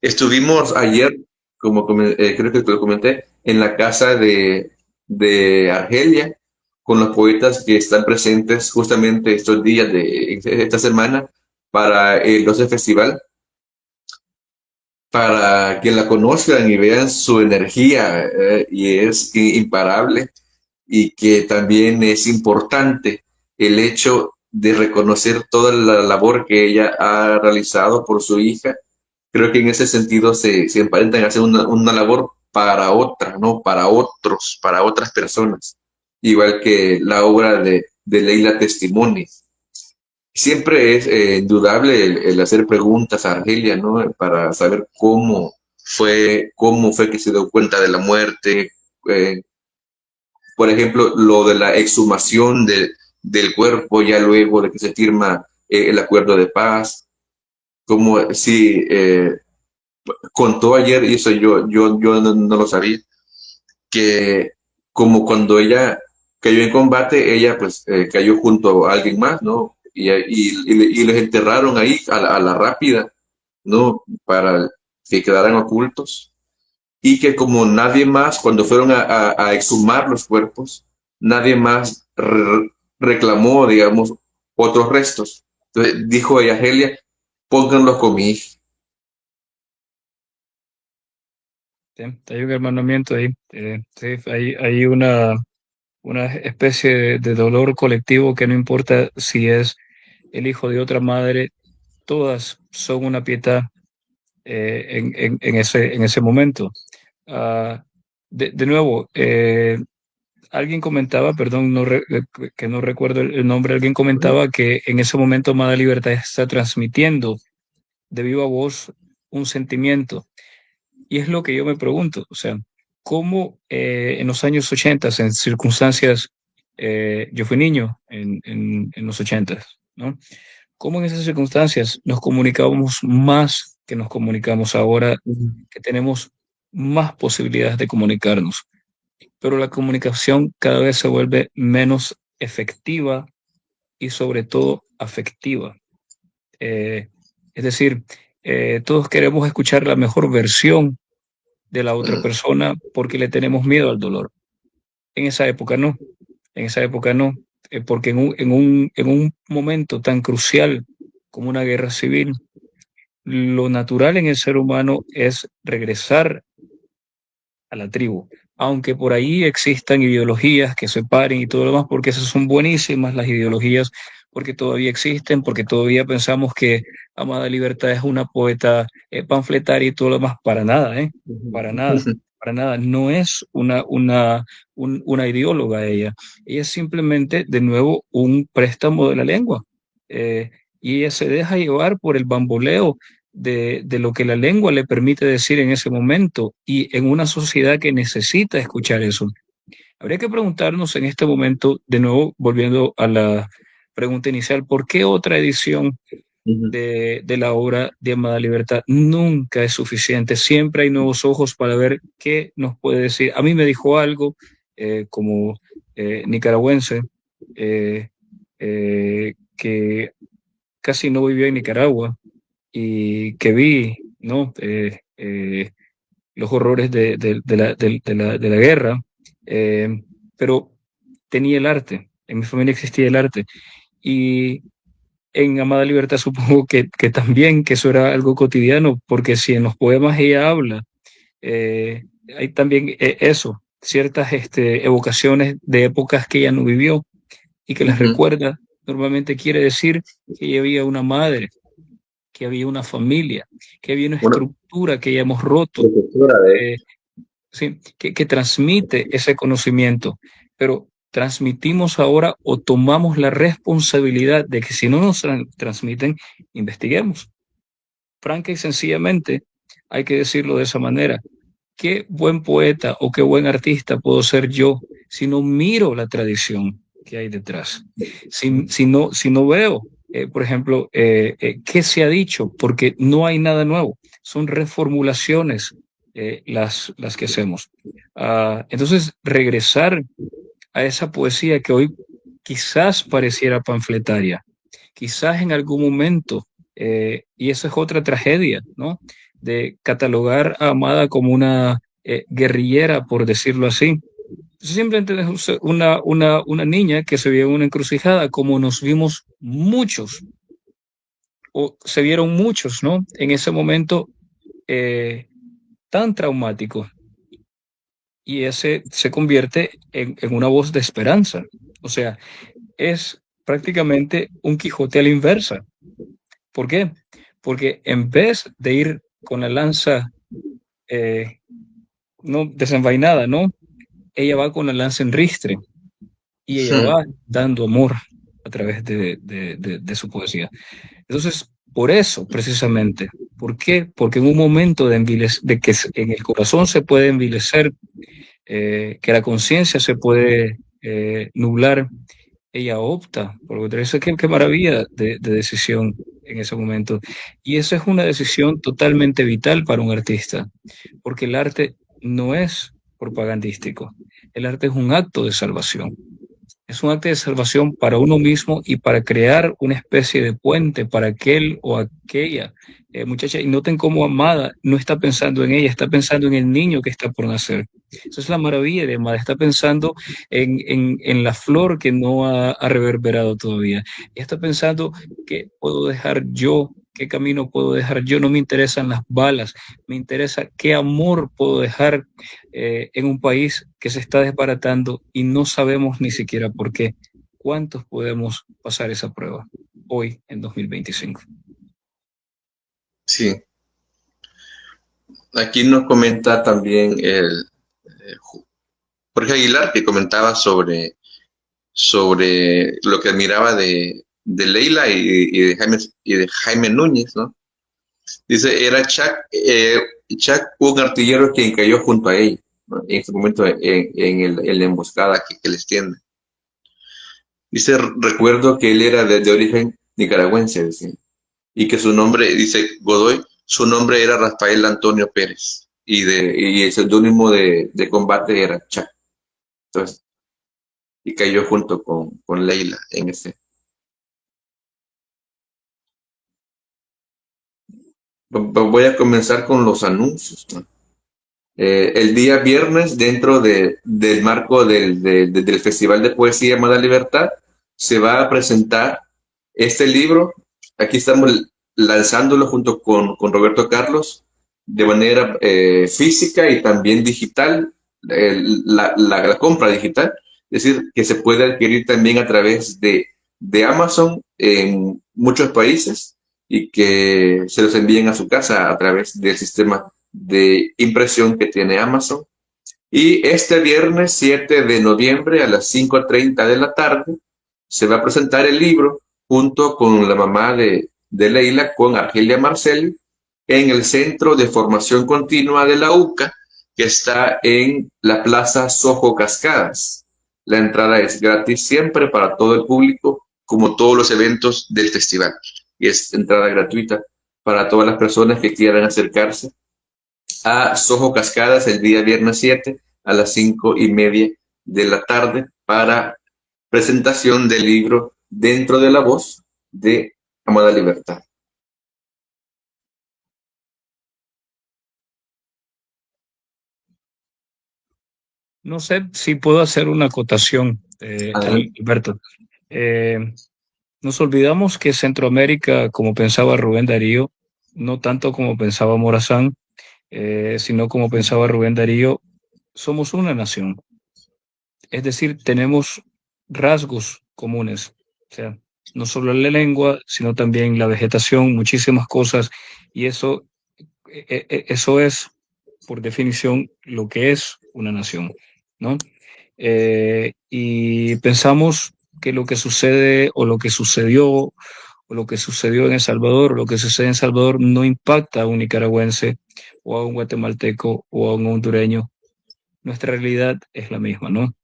Estuvimos ayer, creo que te lo comenté, en la casa de Argelia, con los poetas que están presentes justamente estos días de esta semana para el 12 Festival, para que la conozcan y vean su energía, y es imparable, y que también es importante el hecho de reconocer toda la labor que ella ha realizado por su hija. Creo que en ese sentido se emparentan a hacer una labor para otra, ¿no? Para otros, para otras personas. Igual que la obra de Leila Testimonies. Siempre es indudable el hacer preguntas a Argelia, ¿no? Para saber cómo fue que se dio cuenta de la muerte. Por ejemplo, lo de la exhumación del cuerpo ya luego de que se firma el acuerdo de paz. Como si contó ayer, y eso yo no lo sabía, que como cuando ella cayó en combate, ella pues cayó junto a alguien más, ¿no? Y les enterraron ahí a la rápida, ¿no? Para que quedaran ocultos. y que como nadie más, cuando fueron a exhumar los cuerpos, nadie más reclamó, digamos, otros restos. Entonces dijo ella, Helia, pónganlos con mi hija. Sí, hay un hermanamiento ahí. Sí, hay una especie de dolor colectivo que no importa si es el hijo de otra madre, todas son una pieta en ese momento. Ah, de nuevo, alguien comentaba, perdón, que no recuerdo el nombre, alguien comentaba que en ese momento Amada Libertad está transmitiendo de viva voz un sentimiento. Y es lo que yo me pregunto, o sea, ¿cómo en los años 80, en circunstancias, yo fui niño en los 80, ¿no? ¿Cómo en esas circunstancias nos comunicábamos más que nos comunicamos ahora, que tenemos más posibilidades de comunicarnos? Pero la comunicación cada vez se vuelve menos efectiva y sobre todo afectiva. Eh, es decir, todos queremos escuchar la mejor versión de la otra persona porque le tenemos miedo al dolor. En esa época no, en esa época no, porque en un momento tan crucial como una guerra civil, lo natural en el ser humano es regresar a la tribu, aunque por ahí existan ideologías que separen y todo lo demás, porque esas son buenísimas las ideologías, porque todavía existen, porque todavía pensamos que Amada Libertad es una poeta panfletaria y todo lo demás, para nada, ¿eh? Para nada. Para nada, no es una ideóloga ella. Ella es simplemente, de nuevo, un préstamo de la lengua. Eh, y ella se deja llevar por el bamboleo de lo que la lengua le permite decir en ese momento y en una sociedad que necesita escuchar eso. Habría que preguntarnos en este momento, de nuevo, volviendo a la pregunta inicial, ¿por qué otra edición de la obra de Amada Libertad? Nunca es suficiente, siempre hay nuevos ojos para ver qué nos puede decir. A mí me dijo algo como nicaragüense que casi no vivió en Nicaragua y que vi, ¿no? Los horrores de la guerra, eh, pero tenía el arte, en mi familia existía el arte, y en Amada Libertad supongo que también, que eso era algo cotidiano, porque si en los poemas ella habla, hay también eso, ciertas evocaciones de épocas que ella no vivió y que las recuerda, normalmente quiere decir que ella había una madre, que había una familia, que había una Bueno, estructura que ya hemos roto, profesora de... eh, sí, que transmite ese conocimiento, pero transmitimos ahora o tomamos la responsabilidad de que si no nos transmiten, investiguemos. Franca y sencillamente, hay que decirlo de esa manera. Qué buen poeta o qué buen artista puedo ser yo si no miro la tradición que hay detrás. Si no veo, por ejemplo, qué se ha dicho, porque no hay nada nuevo. Son reformulaciones las que hacemos. Entonces, regresar a esa poesía que hoy quizás pareciera panfletaria, quizás en algún momento, y eso es otra tragedia, ¿no? De catalogar a Amada como una guerrillera, por decirlo así. Simplemente es una niña que se vio en una encrucijada, como nos vimos muchos, o se vieron muchos, ¿no? En ese momento tan traumático. Y ese se convierte en una voz de esperanza. O sea, es prácticamente un Quijote a la inversa. ¿Por qué? Porque en vez de ir con la lanza eh, no desenvainada, ¿no? Ella va con la lanza en ristre y ella va dando amor a través de su poesía. Entonces, por eso, precisamente, ¿por qué? Porque en un momento de que en el corazón se puede envilecer, que la conciencia se puede nublar, ella opta por otra. Eso qué maravilla de decisión en ese momento. Y esa es una decisión totalmente vital para un artista, porque el arte no es propagandístico, el arte es un acto de salvación. Es un acto de salvación para uno mismo y para crear una especie de puente para aquel o aquella muchacha. Y noten cómo Amada no está pensando en ella, está pensando en el niño que está por nacer. Esa es la maravilla de Amada, está pensando en la flor que no ha reverberado todavía. Ella está pensando qué puedo dejar yo, qué camino puedo dejar yo. No me interesan las balas, me interesa qué amor puedo dejar en un país que se está desbaratando y no sabemos ni siquiera por qué. ¿Cuántos podemos pasar esa prueba hoy en 2025? Sí, aquí nos comenta también Jorge Aguilar, que comentaba sobre lo que admiraba de Leila y de Jaime Núñez, ¿no? Dice, era Chuck un artillero quien cayó junto a ella, ¿no? En este momento en la emboscada que les tiende. Dice, recuerdo que él era de origen nicaragüense, decía, y que su nombre, dice Godoy, su nombre era Rafael Antonio Pérez, y el seudónimo de combate era Chuck. Entonces, y cayó junto con Leila en ese. Voy a comenzar con los anuncios, ¿no? El día viernes, dentro del marco del Festival de Poesía Amada Libertad, se va a presentar este libro. Aquí estamos lanzándolo junto con Roberto Carlos de manera física y también digital, la compra digital, es decir, que se puede adquirir también a través de Amazon en muchos países y que se los envíen a su casa a través del sistema de impresión que tiene Amazon. Y este viernes 7 de noviembre a las 5:30 de la tarde se va a presentar el libro junto con la mamá de Leila, con Argelia Marcel, en el Centro de Formación Continua de la UCA, que está en la Plaza Sojo Cascadas. La entrada es gratis siempre para todo el público, como todos los eventos del festival. Y es entrada gratuita para todas las personas que quieran acercarse a Soho Cascadas el día viernes 7 a las 5:30 de la tarde para presentación del libro Dentro de la Voz de Amada Libertad. No sé si puedo hacer una acotación, Adelante. Alberto. Eh, Nos olvidamos que Centroamérica, como pensaba Rubén Darío, no tanto como pensaba Morazán, sino como pensaba Rubén Darío, somos una nación. Es decir, tenemos rasgos comunes. O sea, no solo la lengua, sino también la vegetación, muchísimas cosas. Y eso es, por definición, lo que es una nación, ¿no? Y pensamos que lo que sucede o lo que sucedió o lo que sucedió en El Salvador o lo que sucede en Salvador no impacta a un nicaragüense o a un guatemalteco o a un hondureño. Nuestra realidad es la misma, ¿no?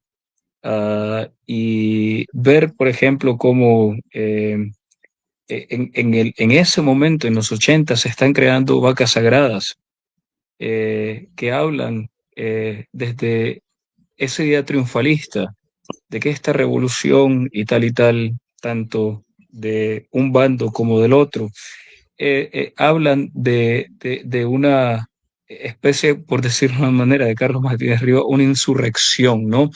Y ver, por ejemplo, cómo en ese momento, en los 80, se están creando vacas sagradas que hablan desde ese día triunfalista de que esta revolución y tal, tanto de un bando como del otro, hablan de una especie, por decirlo de una manera, de Carlos Martínez Río, una insurrección, ¿no?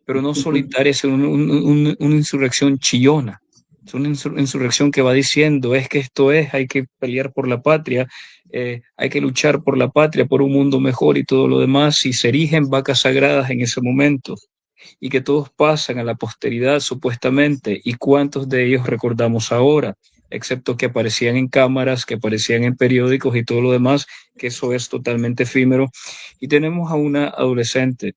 Pero no solitaria, es una insurrección chillona. Es una insurrección que va diciendo, es que esto es, hay que pelear por la patria, hay que luchar por la patria, por un mundo mejor y todo lo demás, y se erigen vacas sagradas en ese momento, y que todos pasan a la posteridad supuestamente, y cuántos de ellos recordamos ahora, excepto que aparecían en cámaras, que aparecían en periódicos y todo lo demás, que eso es totalmente efímero. Y tenemos a una adolescente,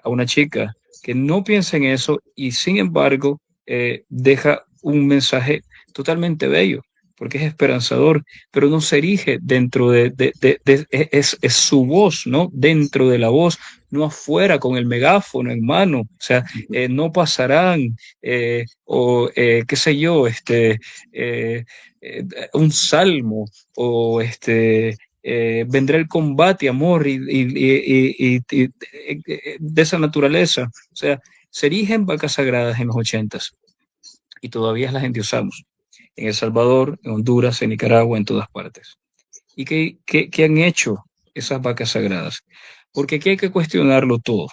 a una chica que no piensa en eso y sin embargo deja un mensaje totalmente bello, porque es esperanzador, pero no se erige dentro es su voz, ¿no? Dentro de la voz, no afuera con el megáfono en mano, o sea, no pasarán, qué sé yo, eh, un salmo o vendrá el combate, amor y de esa naturaleza. O sea, Se erigen vacas sagradas en los 80s y todavía las endiosamos. En El Salvador, en Honduras, en Nicaragua, en todas partes. ¿Y qué han hecho esas vacas sagradas? Porque aquí hay que cuestionarlo todo.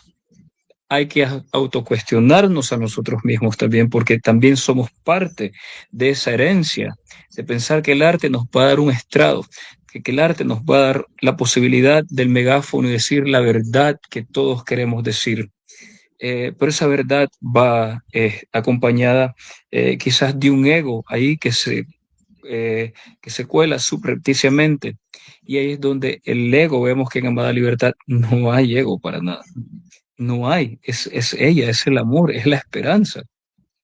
Hay que autocuestionarnos a nosotros mismos también, porque también somos parte de esa herencia, de pensar que el arte nos va a dar un estrado, que el arte nos va a dar la posibilidad del megáfono y decir la verdad que todos queremos decir. Pero esa verdad va acompañada quizás de un ego ahí que se cuela subrepticiamente. Y ahí es donde el ego, vemos que en Amada Libertad no hay ego para nada. No hay, es ella, es el amor, es la esperanza.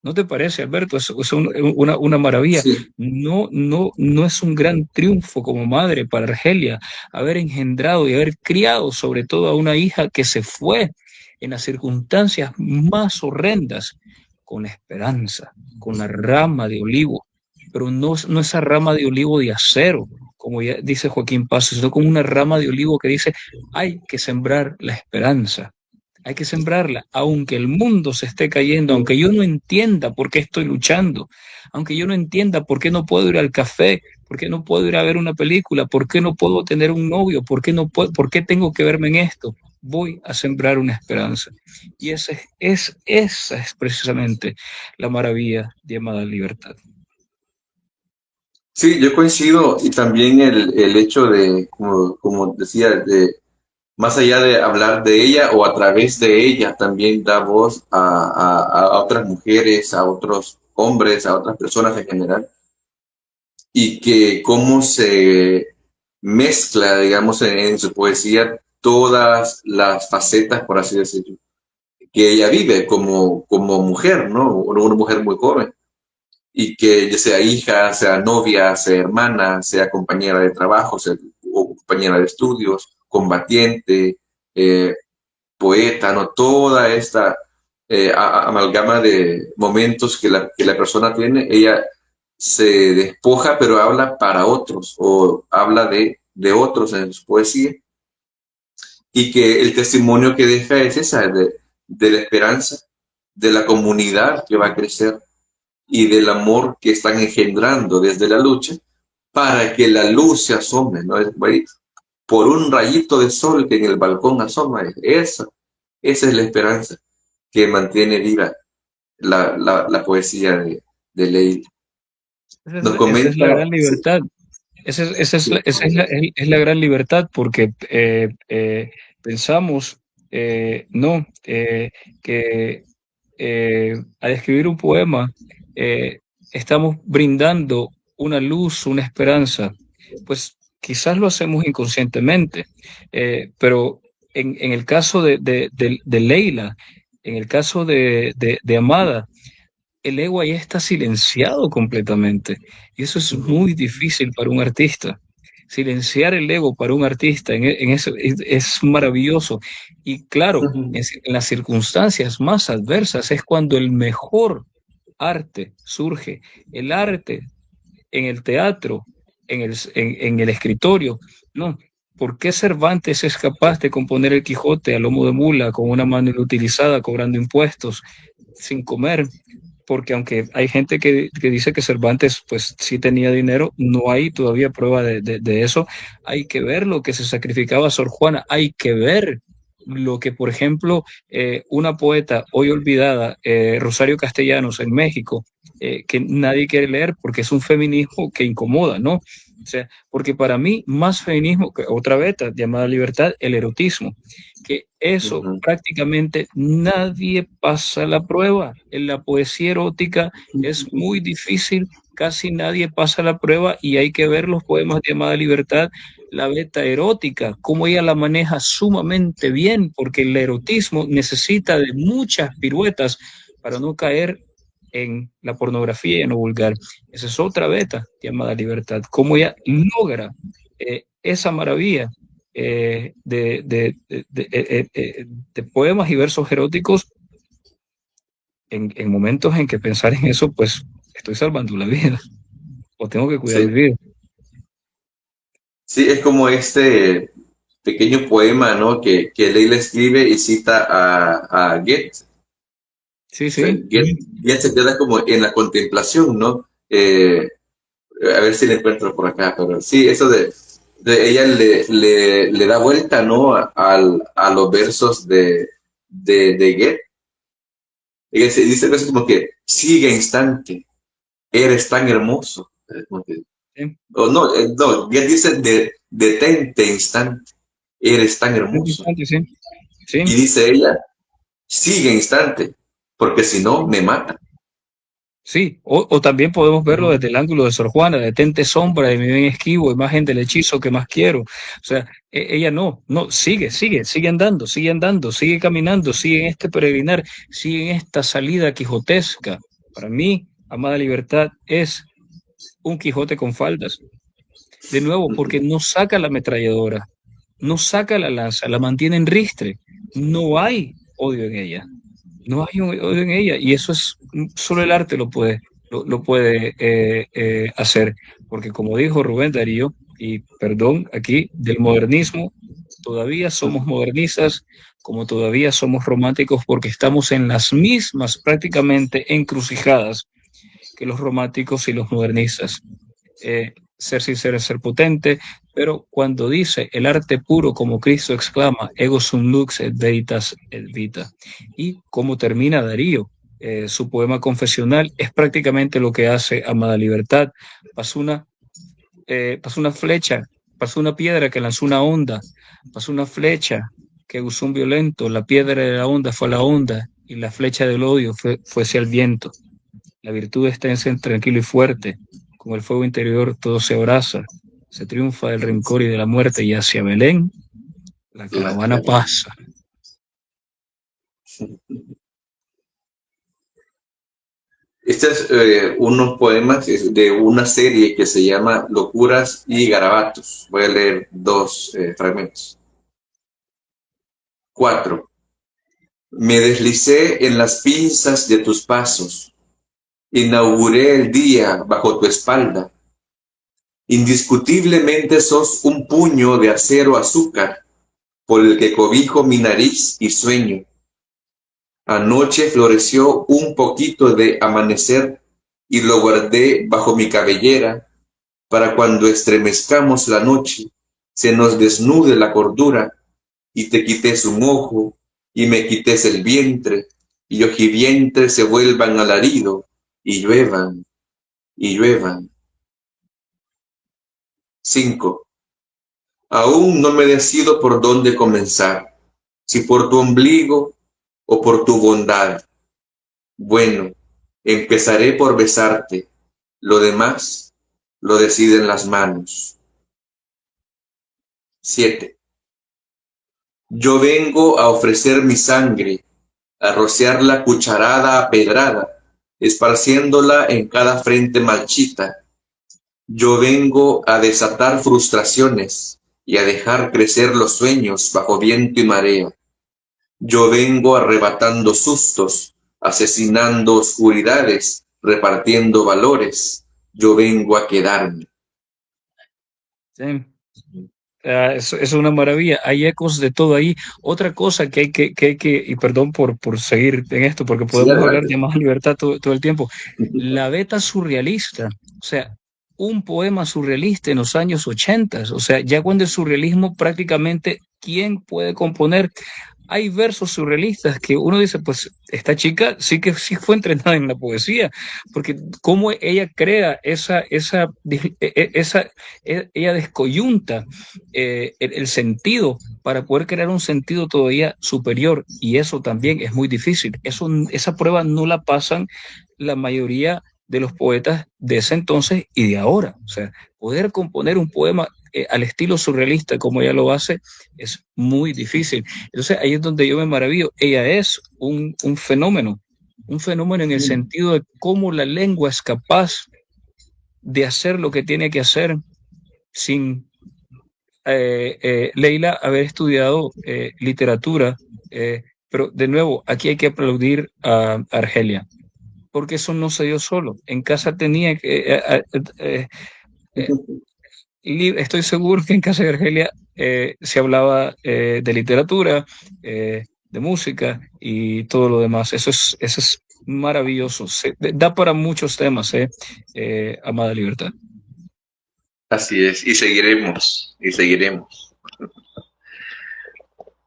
¿No te parece, Alberto? Es una maravilla. Sí, No es un gran triunfo como madre para Argelia haber engendrado y haber criado sobre todo a una hija que se fue en las circunstancias más horrendas, con esperanza, con la rama de olivo, pero no esa rama de olivo de acero, como ya dice Joaquín Paso, sino como una rama de olivo que dice, hay que sembrar la esperanza, hay que sembrarla, aunque el mundo se esté cayendo, aunque yo no entienda por qué estoy luchando, aunque yo no entienda por qué no puedo ir al café, por qué no puedo ir a ver una película, por qué no puedo tener un novio, por qué, no puedo, por qué tengo que verme en esto. Voy a sembrar una esperanza. Y esa es precisamente la maravilla de Amada Libertad. sí, yo coincido y también el hecho de, como decía, de más allá de hablar de ella o a través de ella, también da voz a otras mujeres, a otros hombres, a otras personas en general, y que cómo se mezcla, digamos, en su poesía todas las facetas, por así decirlo, que ella vive como mujer, ¿no? Una mujer muy joven y que ya sea hija, sea novia, sea hermana, sea compañera de trabajo, sea o compañera de estudios, combatiente, eh, poeta, ¿no? Toda esta amalgama de momentos que la persona tiene, ella se despoja, pero habla para otros o habla de otros en su poesía y que el testimonio que deja es esa de la esperanza, de la comunidad que va a crecer y del amor que están engendrando desde la lucha para que la luz se asome, ¿no? Por un rayito de sol que en el balcón asoma, esa es la esperanza que mantiene viva la poesía de Leila. Nos Esa es la comenta, gran libertad. sí, Es la gran libertad porque pensamos, no, que al escribir un poema eh, estamos brindando una luz, una esperanza. Pues quizás lo hacemos inconscientemente, pero en el caso de Leila, en el caso de Amada, el ego ahí está silenciado completamente. Y eso es muy difícil para un artista. Silenciar el ego para un artista en eso es maravilloso. Y claro, en las circunstancias más adversas es cuando el mejor arte surge. El arte en el teatro, en el escritorio. No, ¿por qué Cervantes es capaz de componer el Quijote a lomo de mula, con una mano inutilizada, cobrando impuestos, sin comer? Porque aunque hay gente que dice que Cervantes pues sí tenía dinero, no hay todavía prueba de eso. Hay que ver lo que se sacrificaba Sor Juana, hay que ver lo que, por ejemplo, una poeta hoy olvidada, Rosario Castellanos en México, que nadie quiere leer porque es un feminismo que incomoda, ¿no? O sea, porque para mí más feminismo que otra beta llamada libertad, el erotismo, que eso prácticamente nadie pasa la prueba. En la poesía erótica es muy difícil, casi nadie pasa la prueba y hay que ver los poemas de Amada Libertad, la beta erótica, cómo ella la maneja sumamente bien, porque el erotismo necesita de muchas piruetas para no caer en la pornografía y en lo vulgar. Esa es otra beta llamada libertad. Cómo ella logra esa maravilla de poemas y versos eróticos en momentos en que pensar en eso, pues estoy salvando la vida o tengo que cuidar mi sí, vida. sí, es como este pequeño poema, ¿no? Que Leila escribe y cita a Goethe, Sí, O sea, sí. Get se queda como en la contemplación, ¿no? A ver si le encuentro por acá, pero sí, eso de ella le da vuelta, ¿no? A los versos de Get. Ella dice cosas como que sigue instante, eres tan hermoso. Como que, Sí. o no, no, Get dice detente instante, eres tan hermoso. Instante, sí. Sí. Y dice ella, sigue instante, porque si no, me mata. Sí, o también podemos verlo desde el ángulo de Sor Juana, detente sombra de mi bien esquivo, imagen del hechizo que más quiero. O sea, ella no, sigue andando, sigue caminando, sigue en este peregrinar, sigue en esta salida quijotesca. Para mí, Amada Libertad es un Quijote con faldas. De nuevo, porque no saca la ametralladora, no saca la lanza, la mantiene en ristre. No hay odio en ella. No hay un odio en ella y eso es solo el arte lo puede hacer, porque como dijo Rubén Darío, y perdón aquí, del modernismo, todavía somos modernistas como todavía somos románticos porque estamos en las mismas prácticamente encrucijadas que los románticos y los modernistas. Ser sincero es ser potente, pero cuando dice el arte puro, como Cristo exclama, ego sum lux et veritas et vita, y cómo termina Darío, su poema confesional, es prácticamente lo que hace Amada Libertad. Pasó una flecha, pasó una piedra que lanzó una onda, pasó una flecha que usó un violento, la piedra de la onda fue a la onda, y la flecha del odio fue hacia el viento. La virtud está en ser tranquilo y fuerte. Con el fuego interior todo se abraza. Se triunfa del rencor y de la muerte y hacia Belén la La caravana cara. pasa. Este es unos poemas de una serie que se llama Locuras y Garabatos. Voy a leer dos fragmentos. 4. Me deslicé en las pinzas de tus pasos. Inauguré el día bajo tu espalda. Indiscutiblemente sos un puño de acero azúcar por el que cobijo mi nariz y sueño. Anoche floreció un poquito de amanecer y lo guardé bajo mi cabellera para cuando estremezcamos la noche, se nos desnude la cordura y te quites un ojo y me quites el vientre y ojivientres se vuelvan alarido y lluevan y lluevan. 5. Aún no me decido por dónde comenzar, si por tu ombligo o por tu bondad. Bueno, empezaré por besarte, lo demás lo deciden las manos. 7. Yo vengo a ofrecer mi sangre, a rociar la cucharada apedrada, esparciéndola en cada frente marchita. Yo vengo a desatar frustraciones y a dejar crecer los sueños bajo viento y marea. Yo vengo arrebatando sustos, asesinando oscuridades, repartiendo valores. Yo vengo a quedarme. ¿Sí? Es una maravilla, hay ecos de todo ahí. Otra cosa y perdón por seguir en esto, porque Sí, podemos hablar adelante. de más libertad todo el tiempo, la beta surrealista, o sea, un poema surrealista en los años 80, o sea, ya cuando el surrealismo prácticamente, ¿quién puede componer? Hay versos surrealistas que uno dice, pues esta chica sí que sí fue entrenada en la poesía, porque cómo ella crea ella descoyunta el sentido para poder crear un sentido todavía superior, y eso también es muy difícil. Esa prueba no la pasan la mayoría de los poetas de ese entonces y de ahora. O sea, poder componer un poema al estilo surrealista como ella lo hace es muy difícil. Entonces ahí es donde yo me maravillo. Ella es un fenómeno en el sentido de cómo la lengua es capaz de hacer lo que tiene que hacer sin Leila haber estudiado literatura, pero de nuevo, aquí hay que aplaudir a Argelia, porque eso no se dio solo. En casa tenía que... eh, estoy seguro que en casa de Argelia se hablaba de literatura, de música y todo lo demás. Eso es maravilloso. Da para muchos temas, Amada Libertad. Así es, y seguiremos, y seguiremos.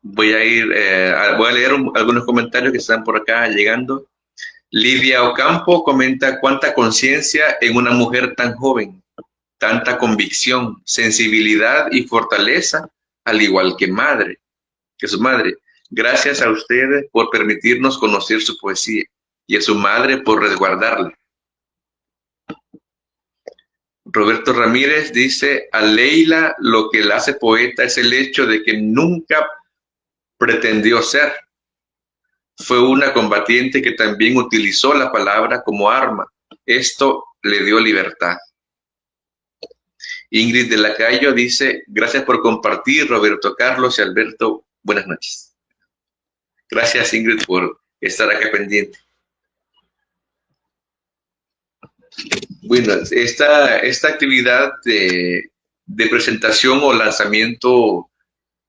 Voy a leer algunos comentarios que están por acá llegando. Lidia Ocampo comenta: cuánta conciencia en una mujer tan joven, tanta convicción, sensibilidad y fortaleza, al igual que su madre. Gracias a ustedes por permitirnos conocer su poesía y a su madre por resguardarla. Roberto Ramírez dice: a Leila lo que la hace poeta es el hecho de que nunca pretendió ser. Fue una combatiente que también utilizó la palabra como arma. Esto le dio libertad. Ingrid de Lacayo dice: gracias por compartir, Roberto Carlos y Alberto. Buenas noches. Gracias, Ingrid, por estar acá pendiente. Bueno, esta actividad de presentación o lanzamiento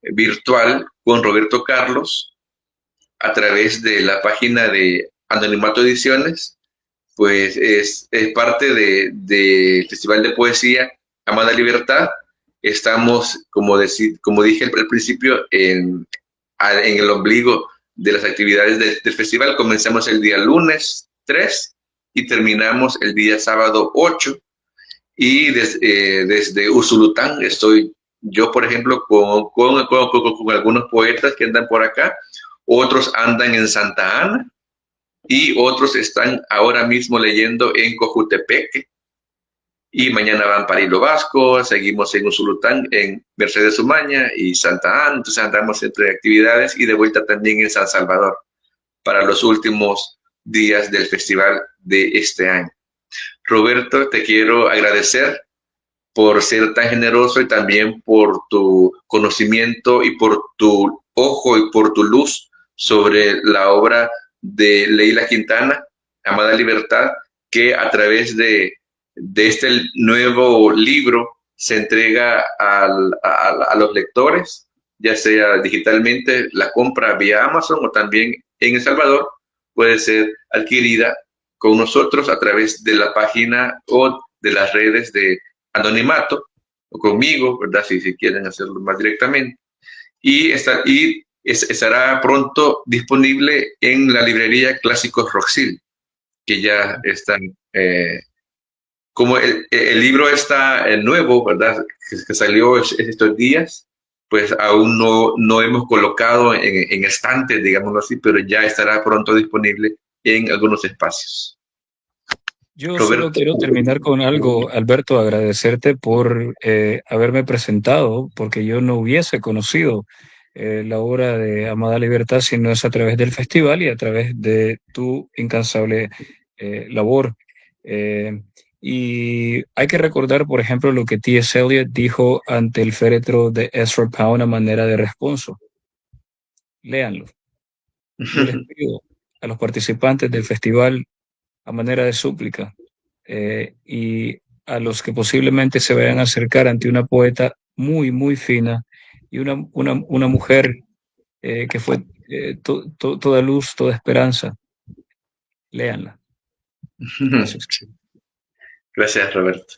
virtual con Roberto Carlos a través de la página de Anonimato Ediciones, pues es parte del Festival de Poesía Amada Libertad. Estamos, como dije al principio, en el ombligo de las actividades del festival. Comenzamos el día lunes 3 y terminamos el día sábado 8. Y desde Usulután estoy yo, por ejemplo, con algunos poetas que andan por acá. Otros andan en Santa Ana y otros están ahora mismo leyendo en Cojutepeque. Y mañana van para Hilo Vasco, seguimos en Usulután, en Mercedes Umaña y Santa Ana. Entonces andamos entre actividades y de vuelta también en San Salvador para los últimos días del festival de este año. Roberto, te quiero agradecer por ser tan generoso y también por tu conocimiento y por tu ojo y por tu luz sobre la obra de Leila Quintana, Amada Libertad, que a través de este nuevo libro se entrega a los lectores, ya sea digitalmente, la compra vía Amazon o también en El Salvador puede ser adquirida con nosotros a través de la página o de las redes de Anonimato o conmigo, ¿verdad? Si quieren hacerlo más directamente. Y estará pronto disponible en la librería Clásicos Roxil, que ya están. Como el libro está nuevo, ¿verdad? Que salió estos días, pues aún no hemos colocado en estantes, digámoslo así, pero ya estará pronto disponible en algunos espacios. Yo solo quiero terminar con algo, Alberto, agradecerte por haberme presentado, porque yo no hubiese conocido la obra de Amada Libertad si no es a través del festival y a través de tu incansable labor. Y hay que recordar, por ejemplo, lo que T.S. Eliot dijo ante el féretro de Ezra Pound a manera de responso. Léanlo. Yo les pido a los participantes del festival a manera de súplica, y a los que posiblemente se vayan a acercar ante una poeta muy, muy fina y una mujer que fue toda luz, toda esperanza. Léanla. Gracias. Gracias, Roberto.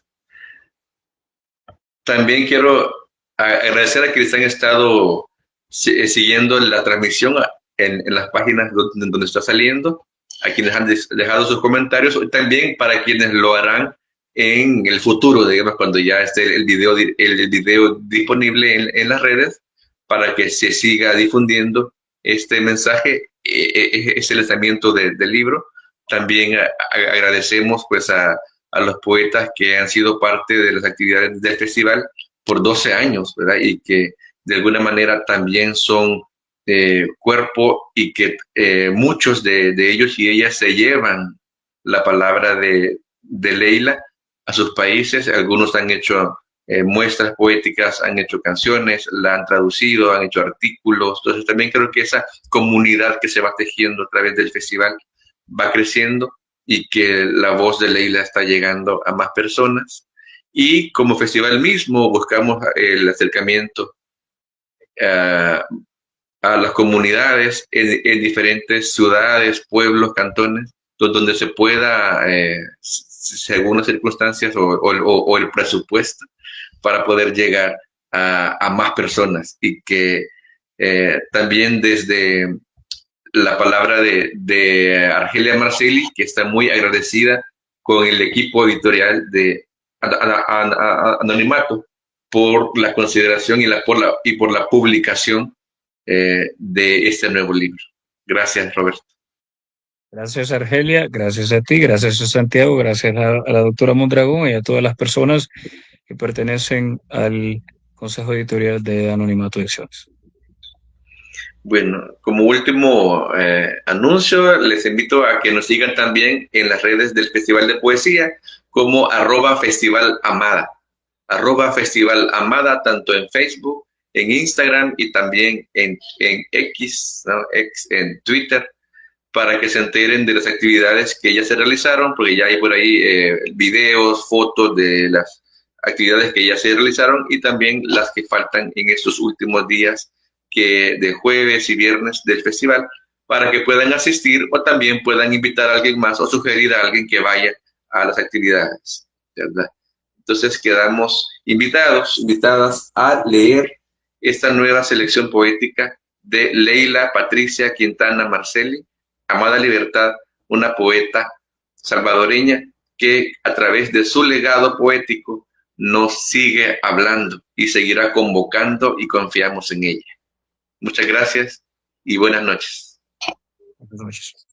También quiero agradecer a quienes han estado siguiendo la transmisión en las páginas donde está saliendo, a quienes han dejado sus comentarios, y también para quienes lo harán en el futuro, digamos, cuando ya esté el video disponible en las redes, para que se siga difundiendo este mensaje, ese lanzamiento del libro. También agradecemos pues a los poetas que han sido parte de las actividades del festival por 12 años, ¿verdad? Y que de alguna manera también son cuerpo, y que muchos de ellos y ellas se llevan la palabra de Leila a sus países. Algunos han hecho muestras poéticas, han hecho canciones, la han traducido, han hecho artículos. Entonces también creo que esa comunidad que se va tejiendo a través del festival va creciendo y que la voz de Leila está llegando a más personas. Y como festival mismo buscamos el acercamiento a las comunidades en diferentes ciudades, pueblos, cantones, donde se pueda, según las circunstancias o el presupuesto, para poder llegar a más personas y que también desde la palabra de Argelia Marcelli, que está muy agradecida con el equipo editorial de Anonimato por la consideración y por la publicación de este nuevo libro. Gracias, Roberto. Gracias, Argelia, gracias a ti, gracias a Santiago, gracias a la doctora Mondragón y a todas las personas que pertenecen al Consejo Editorial de Anonimato Ediciones. Bueno, como último anuncio, les invito a que nos sigan también en las redes del Festival de Poesía como @festivalamada, @festivalamada, tanto en Facebook, en Instagram y también en X, ¿no? En Twitter, para que se enteren de las actividades que ya se realizaron, porque ya hay por ahí videos, fotos de las actividades que ya se realizaron y también las que faltan en estos últimos días de jueves y viernes del festival, para que puedan asistir o también puedan invitar a alguien más o sugerir a alguien que vaya a las actividades, ¿verdad? Entonces quedamos invitadas a leer esta nueva selección poética de Leila Patricia Quintana Marcelli, Amada Libertad, una poeta salvadoreña que a través de su legado poético nos sigue hablando y seguirá convocando y confiamos en ella. Muchas gracias y buenas noches. Buenas noches.